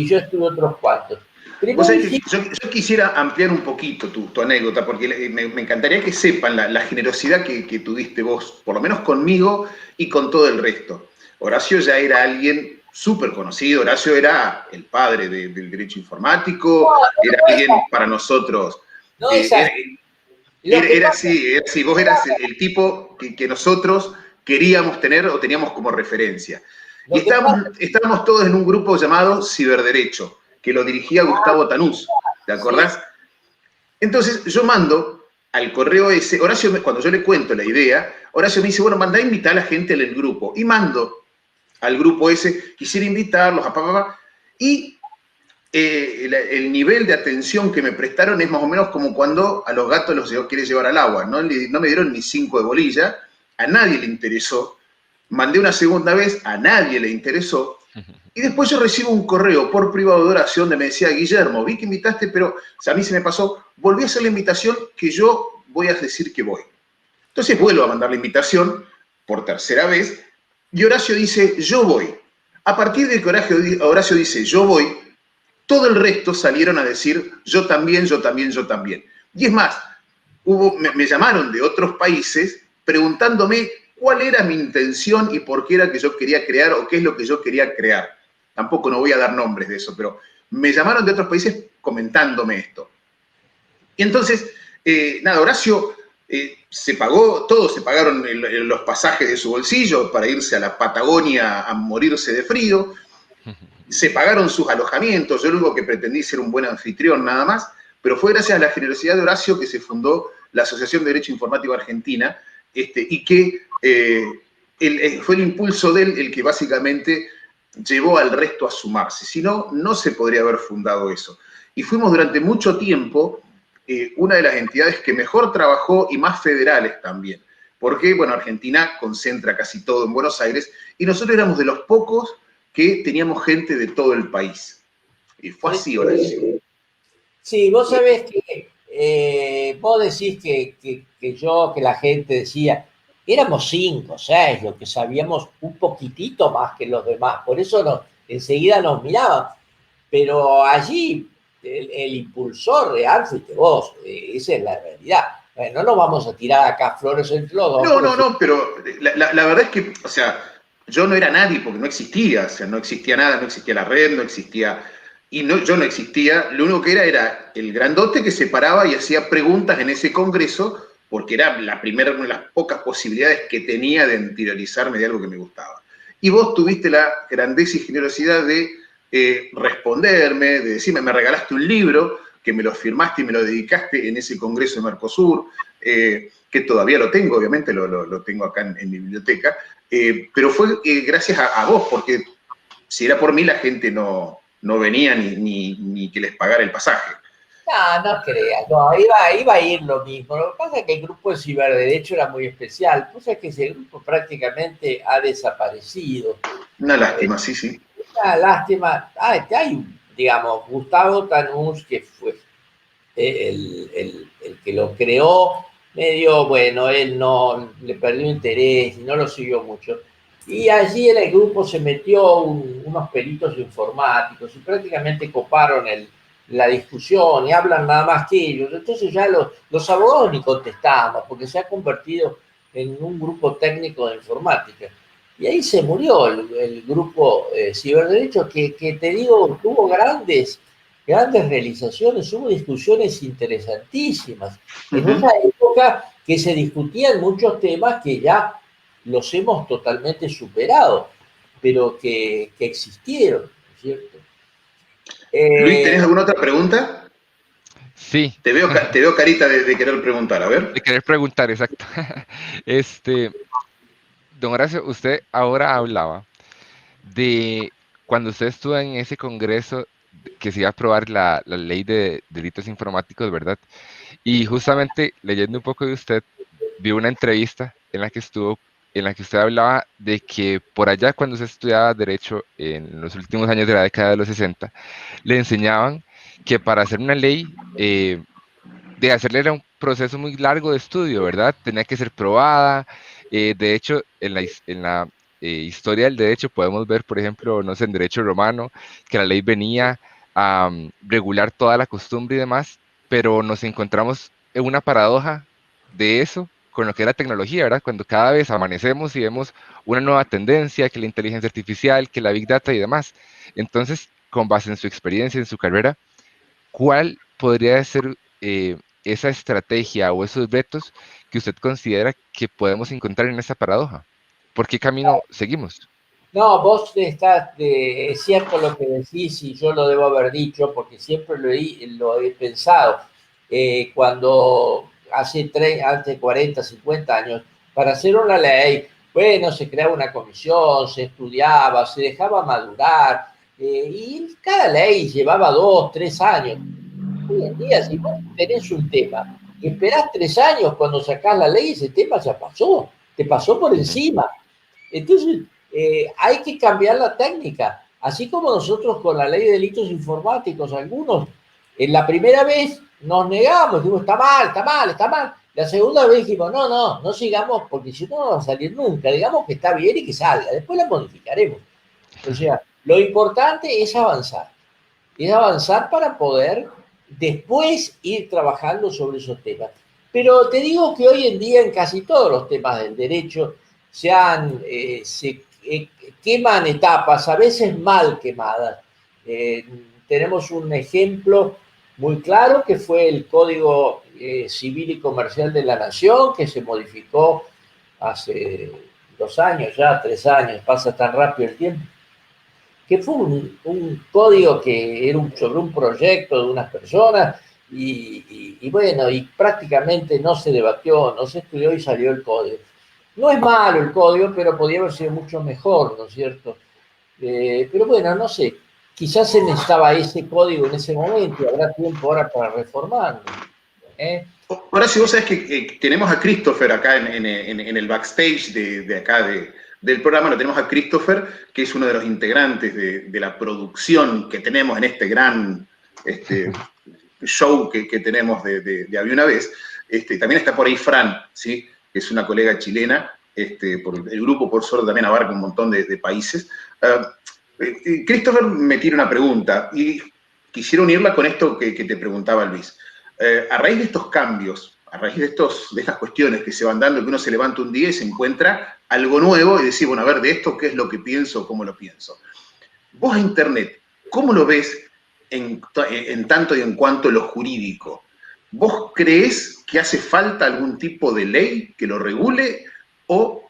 S3: yo estuve otros cuantos.
S1: Yo quisiera ampliar un poquito tu anécdota, porque me encantaría que sepan la generosidad que tuviste vos, por lo menos conmigo y con todo el resto. Horacio ya era alguien súper conocido, Horacio era el padre del derecho informático, era alguien para nosotros. Era así, vos eras el tipo que nosotros queríamos tener o teníamos como referencia. Y estábamos todos en un grupo llamado Ciberderecho, que lo dirigía Gustavo Tanús, ¿te acordás? Sí. Entonces yo mando al correo ese, Horacio, cuando yo le cuento la idea, Horacio me dice, bueno, mandá a invitar a la gente del grupo. Y mando al grupo ese, quisiera invitarlos a papá, y el nivel de atención que me prestaron es más o menos como cuando a los gatos los quieres llevar al agua, ¿no? No me dieron ni 5 de bolilla, a nadie le interesó, mandé una segunda vez, a nadie le interesó, y después yo recibo un correo por privado de Horacio donde me decía, Guillermo, vi que invitaste, pero a mí se me pasó, volví a hacer la invitación que yo voy a decir que voy. Entonces vuelvo a mandar la invitación por tercera vez, y Horacio dice, yo voy. A partir de que Horacio dice, yo voy, todo el resto salieron a decir, yo también, yo también, yo también. Y es más, me llamaron de otros países preguntándome cuál era mi intención y por qué era que yo quería crear o qué es lo que yo quería crear. Tampoco no voy a dar nombres de eso, pero me llamaron de otros países comentándome esto. Y entonces, Horacio se pagó, todos se pagaron los pasajes de su bolsillo para irse a la Patagonia a morirse de frío, se pagaron sus alojamientos, yo lo único que pretendí ser un buen anfitrión nada más, pero fue gracias a la generosidad de Horacio que se fundó la Asociación de Derecho Informático Argentina, y que fue el impulso de él el que básicamente llevó al resto a sumarse. Si no, no se podría haber fundado eso. Y fuimos durante mucho tiempo una de las entidades que mejor trabajó y más federales también. Porque, bueno, Argentina concentra casi todo en Buenos Aires y nosotros éramos de los pocos que teníamos gente de todo el país. Y fue así, Horacio.
S3: Sí, vos sabés que vos decís que la gente decía, éramos 5, 6, lo que sabíamos un poquitito más que los demás, por eso enseguida nos miraban, pero allí el impulsor real fuiste vos, esa es la realidad. No nos vamos a tirar acá flores entre los dos.
S1: No, pero la verdad es que, o sea, yo no era nadie porque no existía, o sea, no existía nada, no existía la red, no existía, yo no existía, lo único que era el grandote que se paraba y hacía preguntas en ese congreso, porque era una de las pocas posibilidades que tenía de interiorizarme de algo que me gustaba. Y vos tuviste la grandeza y generosidad de responderme, de decirme, me regalaste un libro, que me lo firmaste y me lo dedicaste en ese congreso de Mercosur, que todavía lo tengo, obviamente lo tengo acá en mi biblioteca, pero fue gracias a vos, porque si era por mí la gente no venía ni que les pagara el pasaje.
S3: No creas, no, iba a ir lo mismo. Lo que pasa es que el grupo de ciberderecho era muy especial. Pues es que ese grupo prácticamente ha desaparecido.
S1: Una lástima, sí.
S3: Una lástima. Hay, digamos, Gustavo Tanús, que fue el que lo creó, medio, bueno, él no le perdió interés y no lo siguió mucho. Y allí en el grupo se metió unos peritos informáticos y prácticamente coparon la discusión y hablan nada más que ellos. Entonces ya los abogados ni contestamos porque se ha convertido en un grupo técnico de informática. Y ahí se murió el grupo Ciberderecho que te digo, tuvo grandes realizaciones, hubo discusiones interesantísimas. En una época que se discutían muchos temas que ya los hemos totalmente superado, pero que existieron, ¿no es cierto?
S1: Luis, ¿tenés alguna otra pregunta?
S2: Sí,
S1: Te veo carita de querer preguntar, a ver.
S2: de querer preguntar, exacto. Este, don Horacio, usted ahora hablaba de cuando usted estuvo en ese congreso que se iba a aprobar la ley de delitos informáticos, ¿verdad? Y justamente leyendo un poco de usted, vi una entrevista en la que usted hablaba de que por allá cuando usted estudiaba Derecho en los últimos años de la década de los 60, le enseñaban que para hacer una ley, de hacerle era un proceso muy largo de estudio, ¿verdad? Tenía que ser probada. De hecho, en la historia del derecho podemos ver, por ejemplo, no sé, en derecho romano, que la ley venía a regular toda la costumbre y demás, pero nos encontramos en una paradoja de eso con lo que es la tecnología, ¿verdad? Cuando cada vez amanecemos y vemos una nueva tendencia, que la inteligencia artificial, que la big data y demás. Entonces, con base en su experiencia, en su carrera, ¿cuál podría ser esa estrategia o esos retos que usted considera que podemos encontrar en esa paradoja? ¿Por qué camino seguimos?
S3: No, vos es cierto lo que decís y yo lo debo haber dicho porque siempre lo he pensado. Cuando hace 40, 50 años, para hacer una ley, bueno, se creaba una comisión, se estudiaba, se dejaba madurar y cada ley llevaba 2, 3 años. Hoy en día, si vos tenés un tema y esperás 3 años cuando sacás la ley, ese tema ya pasó, te pasó por
S2: Ujú.
S3: encima. Entonces, hay que cambiar la técnica. Así como nosotros con la ley de delitos informáticos, algunos, en la primera vez nos negamos, dijimos, está mal, está mal, está mal. La segunda vez dijimos, no, no, no sigamos porque si no, no va a salir nunca. Digamos que está bien y que salga. Después la modificaremos. O sea, lo importante es avanzar para poder después ir trabajando sobre esos temas. Pero te digo que hoy en día en casi todos los temas del derecho se queman etapas, a veces mal quemadas. Eh, Tenemos un ejemplo muy claro que fue el Código Civil y Comercial de la Nación, que se modificó hace 2 años ya, 3 años, pasa tan rápido el tiempo, que fue un código que era sobre un proyecto de unas personas y bueno, y prácticamente no se debatió, no se estudió y salió el código. No es malo el código, pero podía haber sido mucho mejor, ¿no es cierto? Pero bueno, no sé, quizás se necesitaba ese código en ese momento y habrá tiempo ahora para reformarlo. ¿Eh?
S1: Ahora, si vos sabés que tenemos a Christopher acá en el backstage de acá del programa, lo tenemos a Christopher, que es uno de los integrantes de la producción que tenemos en este gran show que tenemos de Había una vez. También está por ahí Fran, ¿sí? Que es una colega chilena. El grupo, por suerte, también abarca un montón de países. Christopher me tiene una pregunta y quisiera unirla con esto que te preguntaba Luis. A raíz de estos cambios, a raíz de estas cuestiones que se van dando, que uno se levanta un día y se encuentra algo nuevo y decir, bueno, a ver, de esto, ¿qué es lo que pienso, cómo lo pienso? Vos a Internet, ¿cómo lo ves en tanto y en cuanto lo jurídico? ¿Vos creés que hace falta algún tipo de ley que lo regule o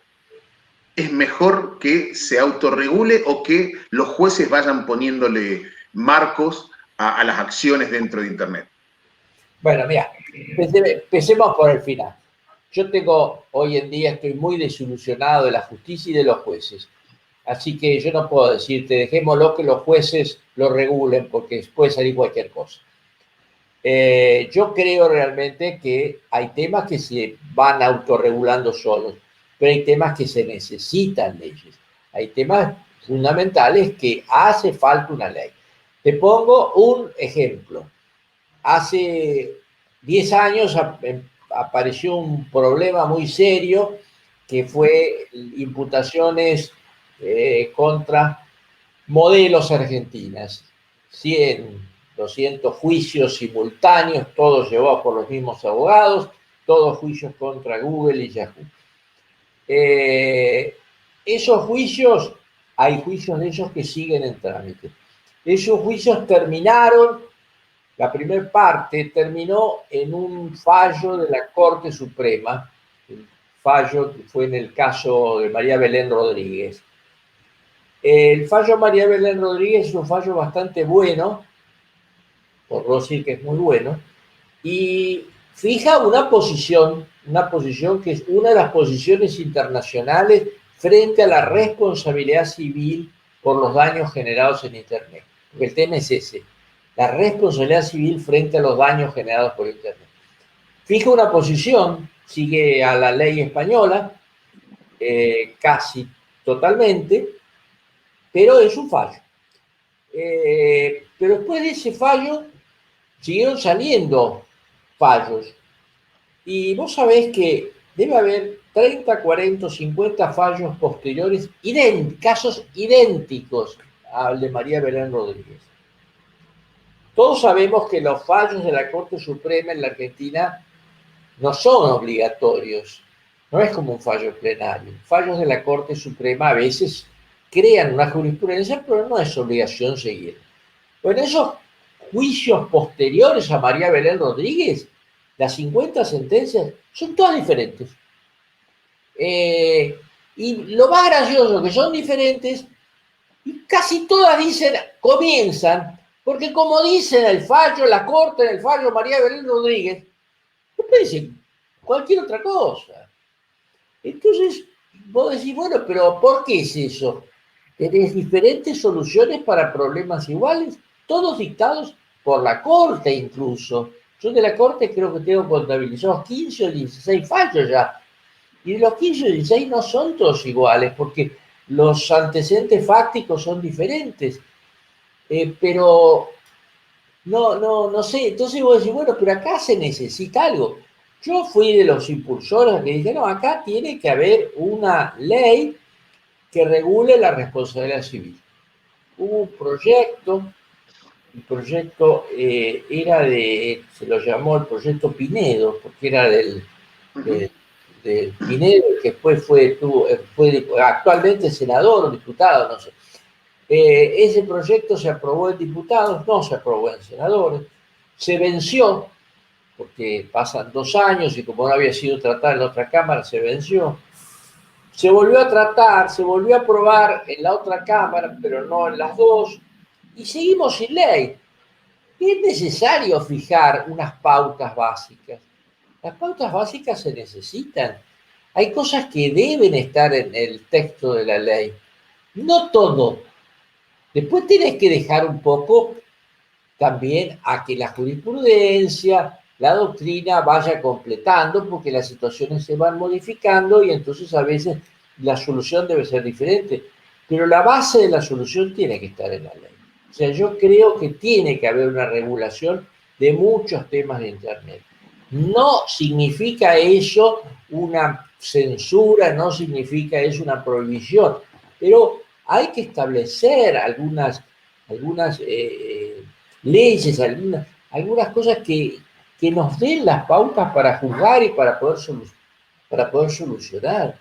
S1: es mejor que se autorregule o que los jueces vayan poniéndole marcos a las acciones dentro de Internet?
S3: Bueno, mira, empecemos por el final. Yo hoy en día estoy muy desilusionado de la justicia y de los jueces. Así que yo no puedo decirte, dejémoslo que los jueces lo regulen porque puede salir cualquier cosa. Yo creo realmente que hay temas que se van autorregulando solos, pero hay temas que se necesitan leyes. Hay temas fundamentales que hace falta una ley. Te pongo un ejemplo. Hace 10 años apareció un problema muy serio que fue imputaciones contra modelos argentinas. 100, 200 juicios simultáneos, todos llevados por los mismos abogados, todos juicios contra Google y Yahoo. Esos juicios, hay juicios de ellos que siguen en trámite. Esos juicios terminaron, la primera parte terminó en un fallo de la Corte Suprema. El fallo fue en el caso de María Belén Rodríguez. El fallo María Belén Rodríguez es un fallo bastante bueno, por no decir que es muy bueno, y fija una posición que es una de las posiciones internacionales frente a la responsabilidad civil por los daños generados en Internet. Porque el tema es ese, la responsabilidad civil frente a los daños generados por Internet. Fija una posición, sigue a la ley española, casi totalmente, pero es un fallo. Pero después de ese fallo siguieron saliendo fallos. Y vos sabés que debe haber 30, 40, 50 fallos posteriores, casos idénticos al de María Belén Rodríguez. Todos sabemos que los fallos de la Corte Suprema en la Argentina no son obligatorios. No es como un fallo plenario. Fallos de la Corte Suprema a veces crean una jurisprudencia, pero no es obligación seguir. Bueno, esos juicios posteriores a María Belén Rodríguez, las 50 sentencias, son todas diferentes. Y lo más gracioso que son diferentes, y casi todas comienzan, porque como dice en el fallo, la Corte, en el fallo María Belén Rodríguez, después dicen cualquier otra cosa. Entonces, vos decís, bueno, pero ¿por qué es eso? Tenés diferentes soluciones para problemas iguales, todos dictados por la Corte incluso. Yo de la Corte creo que tengo contabilizados 15 o 16 fallos ya. Y de los 15 o 16 no son todos iguales, porque los antecedentes fácticos son diferentes. Pero no sé. Entonces vos decís, bueno, pero acá se necesita algo. Yo fui de los impulsores que dije, no, acá tiene que haber una ley que regule la responsabilidad civil. Hubo un proyecto, el proyecto se lo llamó el proyecto Pinedo, porque era del Pinedo, que después fue actualmente senador o diputado, no sé. Ese proyecto se aprobó en diputados, no se aprobó en senadores, se venció, porque pasan 2 años y como no había sido tratado en la otra Cámara, se venció. Se volvió a tratar, se volvió a aprobar en la otra Cámara, pero no en las dos, y seguimos sin ley. Es necesario fijar unas pautas básicas. Las pautas básicas se necesitan. Hay cosas que deben estar en el texto de la ley. No todo. Después tienes que dejar un poco también a que la jurisprudencia, la doctrina vaya completando, porque las situaciones se van modificando y entonces a veces la solución debe ser diferente. Pero la base de la solución tiene que estar en la ley. O sea, yo creo que tiene que haber una regulación de muchos temas de Internet. No significa eso una censura, no significa eso una prohibición, pero hay que establecer algunas leyes, algunas cosas que nos den las pautas para juzgar y para poder solucionar.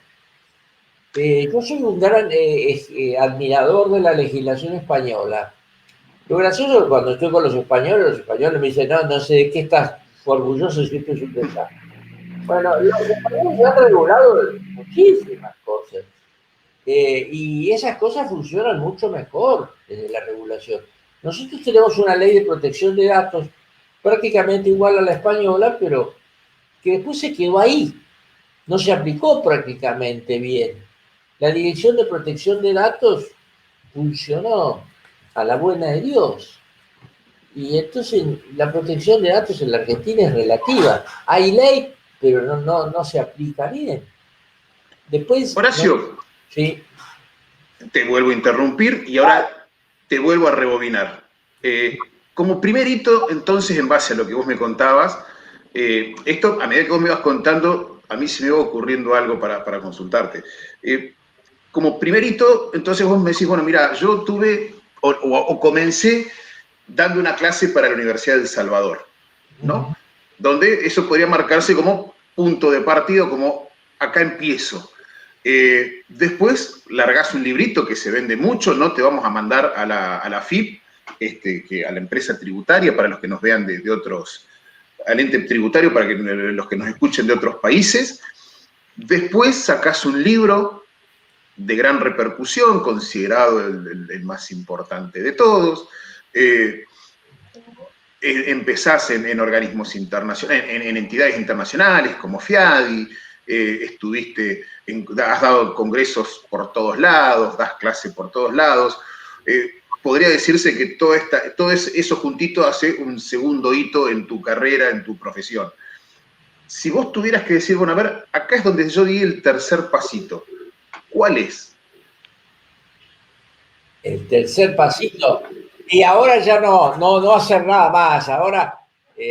S3: Yo soy un gran admirador de la legislación española. Lo gracioso es que cuando estoy con los españoles me dicen, no sé de qué estás orgulloso si esto es un desastre. Bueno, los españoles han regulado muchísimas cosas. Y esas cosas funcionan mucho mejor desde la regulación. Nosotros tenemos una ley de protección de datos prácticamente igual a la española, pero que después se quedó ahí. No se aplicó prácticamente bien. La Dirección de Protección de Datos funcionó a la buena de Dios. Y entonces la protección de datos en la Argentina es relativa. Hay ley, pero no se aplica bien. Después...
S1: Horacio,
S3: sí.
S1: Te vuelvo a interrumpir y ahora te vuelvo a rebobinar. Como primer hito, entonces, en base a lo que vos me contabas, esto, a medida que vos me ibas contando, a mí se me iba ocurriendo algo para consultarte. como primerito, entonces vos me decís, bueno, mira, yo tuve, o comencé dando una clase para la Universidad de El Salvador, ¿no? Donde eso podría marcarse como punto de partida, como acá empiezo. Después largás un librito que se vende mucho, no te vamos a mandar a la FIP, a la empresa tributaria, para los que nos vean de otros, al ente tributario, para que los que nos escuchen de otros países. Después sacás un libro de gran repercusión, considerado el más importante de todos. Empezás en organismos internacionales, en entidades internacionales como FIADI, has dado congresos por todos lados, das clase por todos lados. Podría decirse que todo eso juntito hace un segundo hito en tu carrera, en tu profesión. Si vos tuvieras que decir, bueno, a ver, acá es donde yo di el tercer pasito, ¿cuál es?
S3: El tercer pasito. Y ahora ya no hacer nada más. Ahora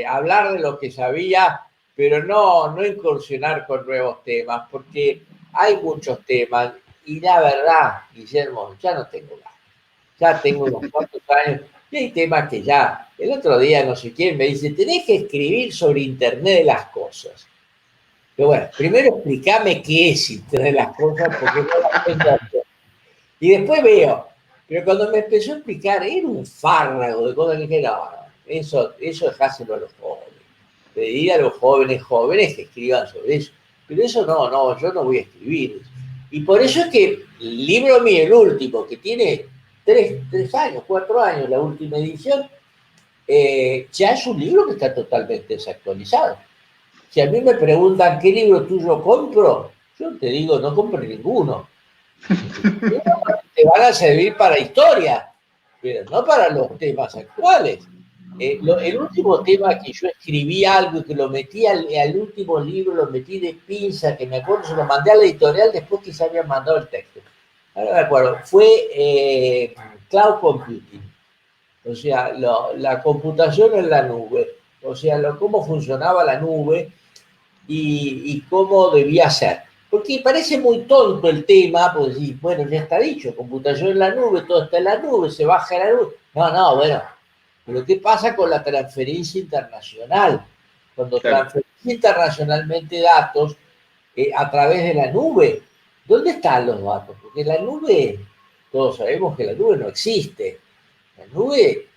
S3: hablar de lo que sabía, pero no incursionar con nuevos temas, porque hay muchos temas. Y la verdad, Guillermo, ya no tengo ganas. Ya tengo unos cuantos años. Y hay temas que ya, el otro día no sé quién me dice, tenés que escribir sobre Internet de las cosas. Pero bueno, primero explícame qué es Internet de las cosas, porque no la tengo hacer. Y después veo, pero cuando me empezó a explicar, era un fárrago de cosas que dije, no, eso dejáselo a los jóvenes. Pedir a los jóvenes que escriban sobre eso. Pero eso no, yo no voy a escribir eso. Y por eso es que el libro mío, el último, que tiene 3 años, 4 años, la última edición, ya es un libro que está totalmente desactualizado. Si a mí me preguntan qué libro tuyo compro, yo te digo, no compre ninguno. Te van a servir para historia, pero no para los temas actuales. El último tema que yo escribí algo y que lo metí al último libro, lo metí de pinza, que me acuerdo, se lo mandé a la editorial después que se habían mandado el texto. Ahora me acuerdo, fue Cloud Computing, o sea, la computación en la nube, o sea, cómo funcionaba la nube y cómo debía ser. Porque parece muy tonto el tema, pues sí, bueno, ya está dicho, computación en la nube, todo está en la nube, se baja en la nube. No, bueno, pero ¿qué pasa con la transferencia internacional? Cuando transferís internacionalmente datos a través de la nube, ¿dónde están los datos? Porque la nube, todos sabemos que la nube no existe. La nube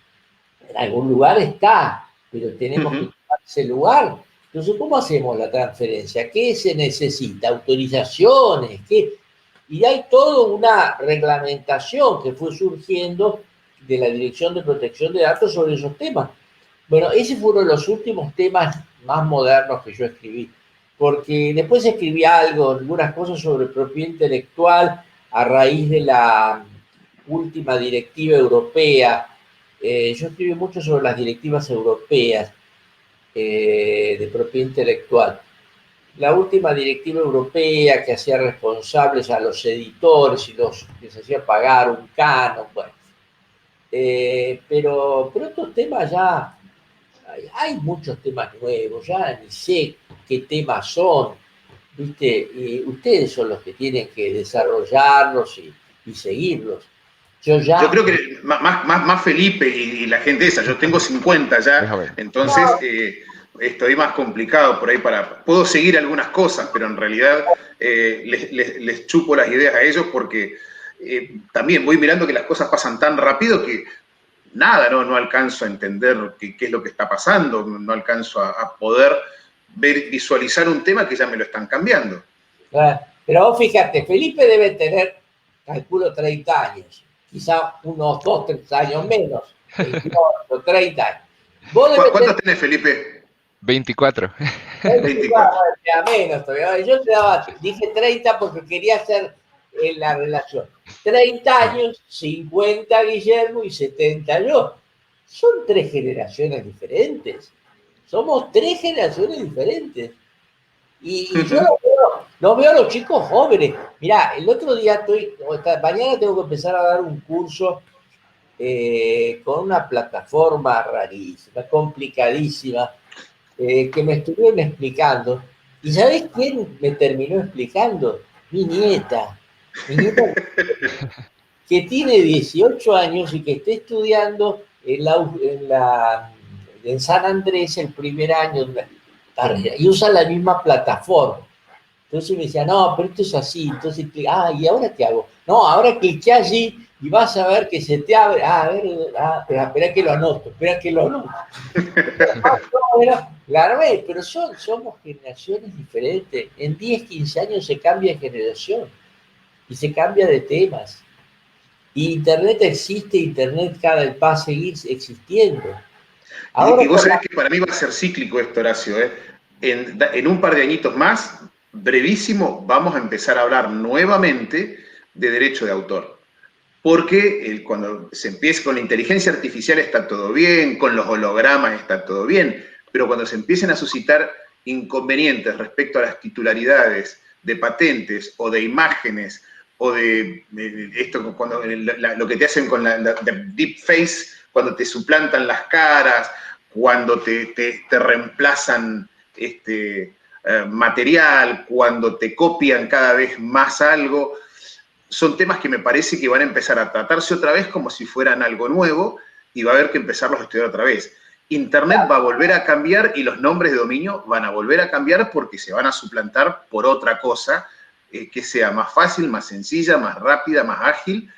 S3: en algún lugar está, pero tenemos que tomar ese lugar. Entonces, ¿cómo hacemos la transferencia? ¿Qué se necesita? ¿Autorizaciones? ¿Qué? Y hay toda una reglamentación que fue surgiendo de la Dirección de Protección de Datos sobre esos temas. Bueno, ese fue uno de los últimos temas más modernos que yo escribí, porque después escribí algunas cosas sobre propiedad intelectual a raíz de la última directiva europea. Yo escribí mucho sobre las directivas europeas de propiedad intelectual. La última directiva europea que hacía responsables a los editores y los que se hacía pagar un canon, bueno. Pero estos temas ya, hay muchos temas nuevos, ya ni sé qué temas son, ¿viste? Y ustedes son los que tienen que desarrollarlos y seguirlos. Yo
S1: creo que más Felipe y la gente esa, yo tengo 50 ya, entonces estoy más complicado por ahí puedo seguir algunas cosas, pero en realidad les chupo las ideas a ellos porque también voy mirando que las cosas pasan tan rápido que nada, no alcanzo a entender qué es lo que está pasando, no alcanzo a poder visualizar un tema que ya me lo están cambiando.
S3: Pero vos fíjate, Felipe debe tener, calculo, 30 años. Quizá unos 2, 3 años menos, 28, 30 años.
S1: ¿Cuántos tenés, Felipe?
S2: 24.
S3: 24. Menos todavía. Yo dije 30 porque quería hacer la relación. 30 años, 50 Guillermo y 70 yo. Son 3 generaciones diferentes. Somos 3 generaciones diferentes. Y yo no veo a los chicos jóvenes. Mirá, el otro día mañana tengo que empezar a dar un curso con una plataforma rarísima, complicadísima, que me estuvieron explicando. ¿Y sabés quién me terminó explicando? Mi nieta. Mi nieta que tiene 18 años y que esté estudiando en San Andrés el primer año y usa la misma plataforma. Entonces me decía, no, pero esto es así. Entonces, ¿y ahora qué hago? No, ahora cliqué allí y vas a ver que se te abre. A ver, espera que lo anoto, espera que lo anoto. Claro, pero somos generaciones diferentes. En 10, 15 años se cambia de generación y se cambia de temas. Y Internet existe, Internet va a seguir existiendo. Ahora,
S1: y vos sabés que para mí va a ser cíclico esto, Horacio. En un par de añitos más, brevísimo, vamos a empezar a hablar nuevamente de derecho de autor. Porque cuando se empiece con la inteligencia artificial está todo bien, con los hologramas está todo bien, pero cuando se empiecen a suscitar inconvenientes respecto a las titularidades de patentes o de imágenes o de esto, cuando lo que te hacen con la deepface, cuando te suplantan las caras, cuando te reemplazan material, cuando te copian cada vez más algo, son temas que me parece que van a empezar a tratarse otra vez como si fueran algo nuevo y va a haber que empezarlos a estudiar otra vez. Internet va a volver a cambiar y los nombres de dominio van a volver a cambiar porque se van a suplantar por otra cosa que sea más fácil, más sencilla, más rápida, más ágil,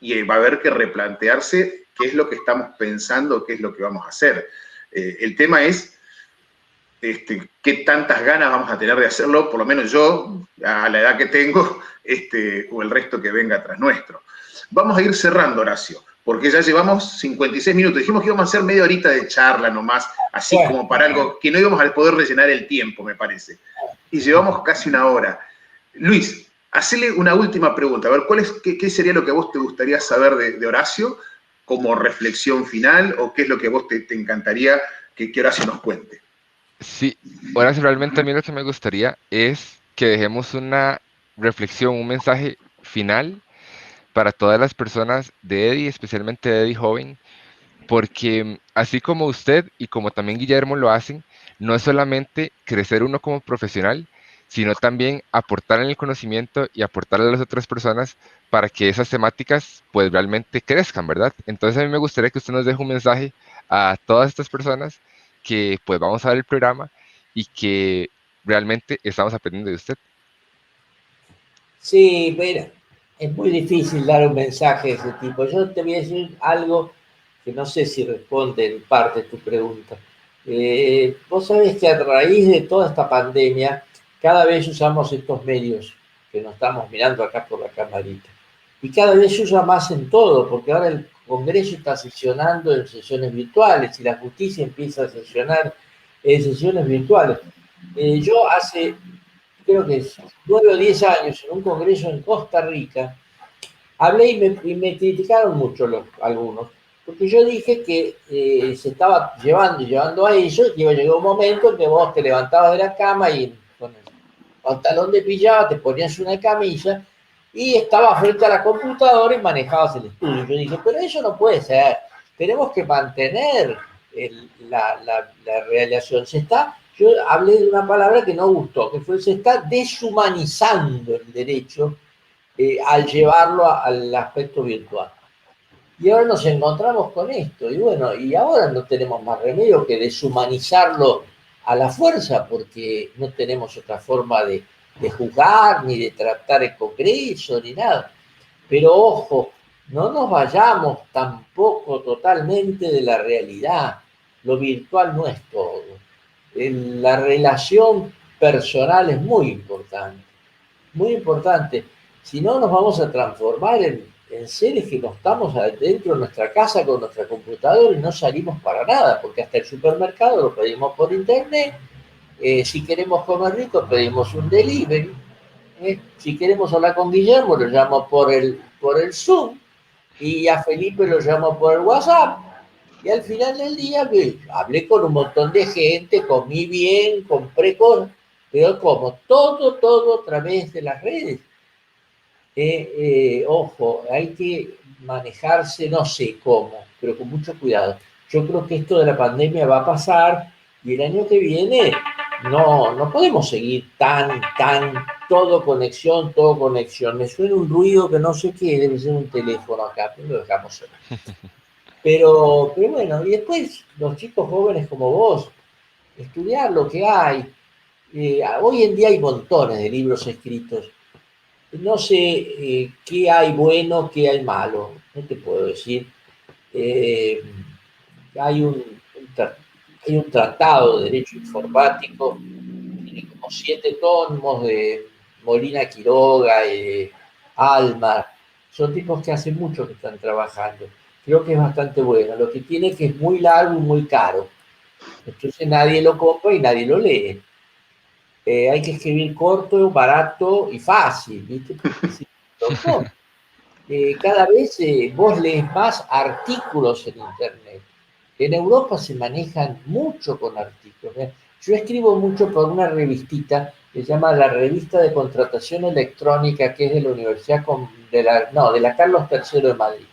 S1: y va a haber que replantearse qué es lo que estamos pensando, qué es lo que vamos a hacer. El tema es qué tantas ganas vamos a tener de hacerlo, por lo menos yo, a la edad que tengo, o el resto que venga tras nuestro. Vamos a ir cerrando, Horacio, porque ya llevamos 56 minutos. Dijimos que íbamos a hacer media horita de charla nomás, así como para algo que no íbamos a poder rellenar el tiempo, me parece. Y llevamos casi una hora. Luis, hacele una última pregunta. A ver, qué sería lo que a vos te gustaría saber de Horacio como reflexión final, o qué es lo que a vos te encantaría que Horacio nos cuente?
S2: Sí, Horacio, realmente a mí lo que me gustaría es que dejemos una reflexión, un mensaje final para todas las personas de Eddie, especialmente de Eddie joven, porque así como usted y como también Guillermo lo hacen, no es solamente crecer uno como profesional, sino también aportar en el conocimiento y aportar a las otras personas para que esas temáticas pues realmente crezcan, ¿verdad? Entonces a mí me gustaría que usted nos deje un mensaje a todas estas personas que pues vamos a ver el programa y que realmente estamos aprendiendo de usted.
S3: Sí, pero es muy difícil dar un mensaje de ese tipo. Yo te voy a decir algo que no sé si responde en parte tu pregunta. Vos sabés que a raíz de toda esta pandemia, cada vez usamos estos medios que nos estamos mirando acá por la camarita. Y cada vez se usa más en todo, porque ahora el Congreso está sesionando en sesiones virtuales y la justicia empieza a sesionar en sesiones virtuales. Yo creo que es 9 o 10 años, en un congreso en Costa Rica, hablé y me criticaron mucho algunos, porque yo dije que se estaba llevando a eso, que iba a llegar un momento en que vos te levantabas de la cama y con el pantalón de pijama te ponías una camisa y estabas frente a la computadora y manejabas el estudio. Yo dije, pero eso no puede ser, tenemos que mantener la realización. Yo hablé de una palabra que no gustó, que se está deshumanizando el derecho al llevarlo al aspecto virtual. Y ahora nos encontramos con esto, y bueno, y ahora no tenemos más remedio que deshumanizarlo a la fuerza, porque no tenemos otra forma de juzgar, ni de tratar el Congreso, ni nada. Pero ojo, no nos vayamos tampoco totalmente de la realidad. Lo virtual no es todo. La relación personal es muy importante, muy importante. Si no, nos vamos a transformar en seres que no estamos adentro de nuestra casa con nuestra computadora y no salimos para nada, porque hasta el supermercado lo pedimos por internet. Si queremos comer rico, pedimos un delivery. Si queremos hablar con Guillermo, lo llamo por el Zoom, y a Felipe lo llamo por el WhatsApp. Y al final del día hablé con un montón de gente, comí bien, compré cosas, pero como todo a través de las redes. Ojo, hay que manejarse, no sé cómo, pero con mucho cuidado. Yo creo que esto de la pandemia va a pasar y el año que viene no podemos seguir tan todo conexión, todo conexión. Me suena un ruido que no sé qué, debe ser un teléfono acá, pero lo dejamos sonar. Pero bueno, y después los chicos jóvenes como vos, estudiar lo que hay. Hoy en día hay montones de libros escritos. No sé qué hay bueno, qué hay malo, no te puedo decir. Eh, hay hay un tratado de derecho informático, tiene como 7 tomos de Molina Quiroga y de Almar. Son tipos que hace mucho que están trabajando. Creo que es bastante bueno. Lo que tiene es que es muy largo y muy caro. Entonces nadie lo compra y nadie lo lee. Hay que escribir corto, barato y fácil, ¿viste? Porque si lo compras, cada vez vos lees más artículos en Internet. En Europa se manejan mucho con artículos. Yo escribo mucho por una revistita que se llama la Revista de Contratación Electrónica, que es de la Universidad de la Carlos III de Madrid.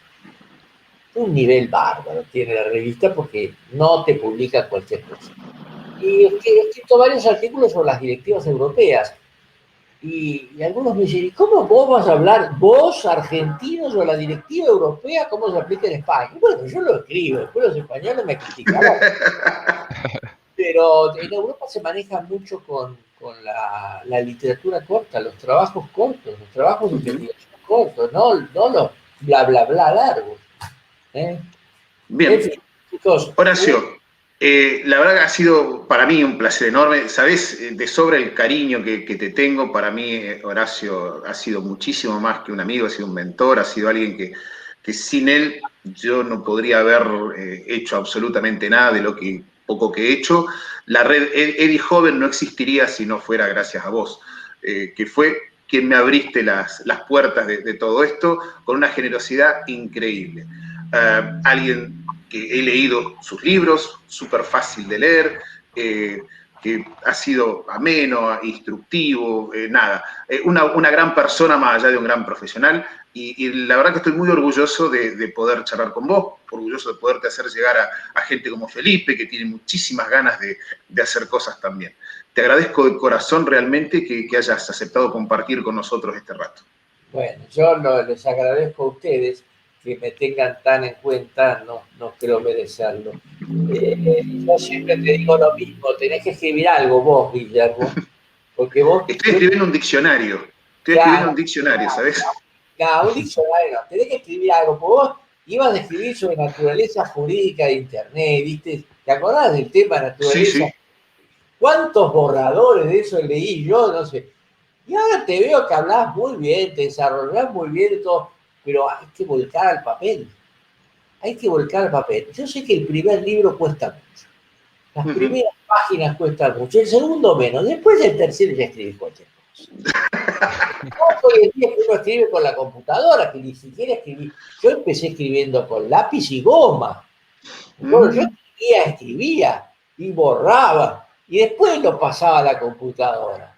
S3: Un nivel bárbaro tiene la revista porque no te publica cualquier cosa. Y he escrito varios artículos sobre las directivas europeas. Y algunos me dicen, ¿y cómo vos vas a hablar, vos, argentinos, o la directiva europea, cómo se aplica en España? Y bueno, yo lo escribo, después los españoles me criticarán. Pero en Europa se maneja mucho con la literatura corta, los trabajos cortos, los trabajos de investigación cortos, no los bla, bla, bla largos. En
S1: Bien,
S3: fin, chicos.
S1: Horacio, la verdad que ha sido para mí un placer enorme. Sabés de sobra el cariño que te tengo. Para mí, Horacio ha sido muchísimo más que un amigo, ha sido un mentor, ha sido alguien que sin él yo no podría haber hecho absolutamente nada de lo que poco que he hecho. La red Eddie Joven no existiría si no fuera gracias a vos, que fue quien me abriste las puertas de todo esto con una generosidad increíble. Alguien que he leído sus libros, súper fácil de leer, que ha sido ameno, instructivo, una gran persona más allá de un gran profesional, y la verdad que estoy muy orgulloso de poder charlar con vos, orgulloso de poderte hacer llegar a gente como Felipe, que tiene muchísimas ganas de hacer cosas también. Te agradezco de corazón realmente que hayas aceptado compartir con nosotros este rato.
S3: Bueno, yo les agradezco a ustedes que me tengan tan en cuenta, no creo merecerlo. Yo siempre te digo lo mismo, tenés que escribir algo vos, Guillermo, porque vos...
S1: Estoy escribiendo un diccionario,
S3: Claro,
S1: ¿sabes?
S3: claro, un diccionario, no, tenés que escribir algo, porque vos ibas a escribir sobre naturaleza jurídica de Internet, ¿viste? ¿Te acordás del tema
S1: Sí,
S3: naturaleza?
S1: sí.
S3: ¿Cuántos borradores de eso leí yo? No sé. Y ahora te veo que hablas muy bien, te desarrollás muy bien y todo, pero hay que volcar al papel. Hay que volcar al papel. Yo sé que el primer libro cuesta mucho. Las primeras páginas cuestan mucho, el segundo menos. Después del tercero ya escribís cualquier cosa. Hoy en día uno escribe con la computadora, que ni siquiera escribí. Yo empecé escribiendo con lápiz y goma. Bueno, yo escribía y borraba y después lo pasaba a la computadora.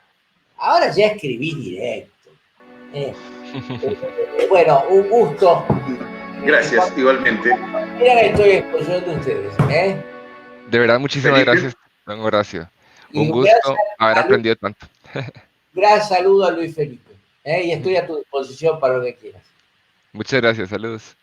S3: Ahora ya escribí directo. Bueno, un gusto.
S1: Gracias, igualmente.
S3: Mira que estoy a disposición de ustedes.
S2: De verdad, muchísimas
S1: Felipe.
S2: gracias, don Horacio.
S3: Y
S2: Un
S3: un
S2: gusto haber aprendido tanto.
S3: gran saludo a Luis Felipe. Y estoy a tu disposición para lo que quieras.
S2: Muchas gracias, saludos.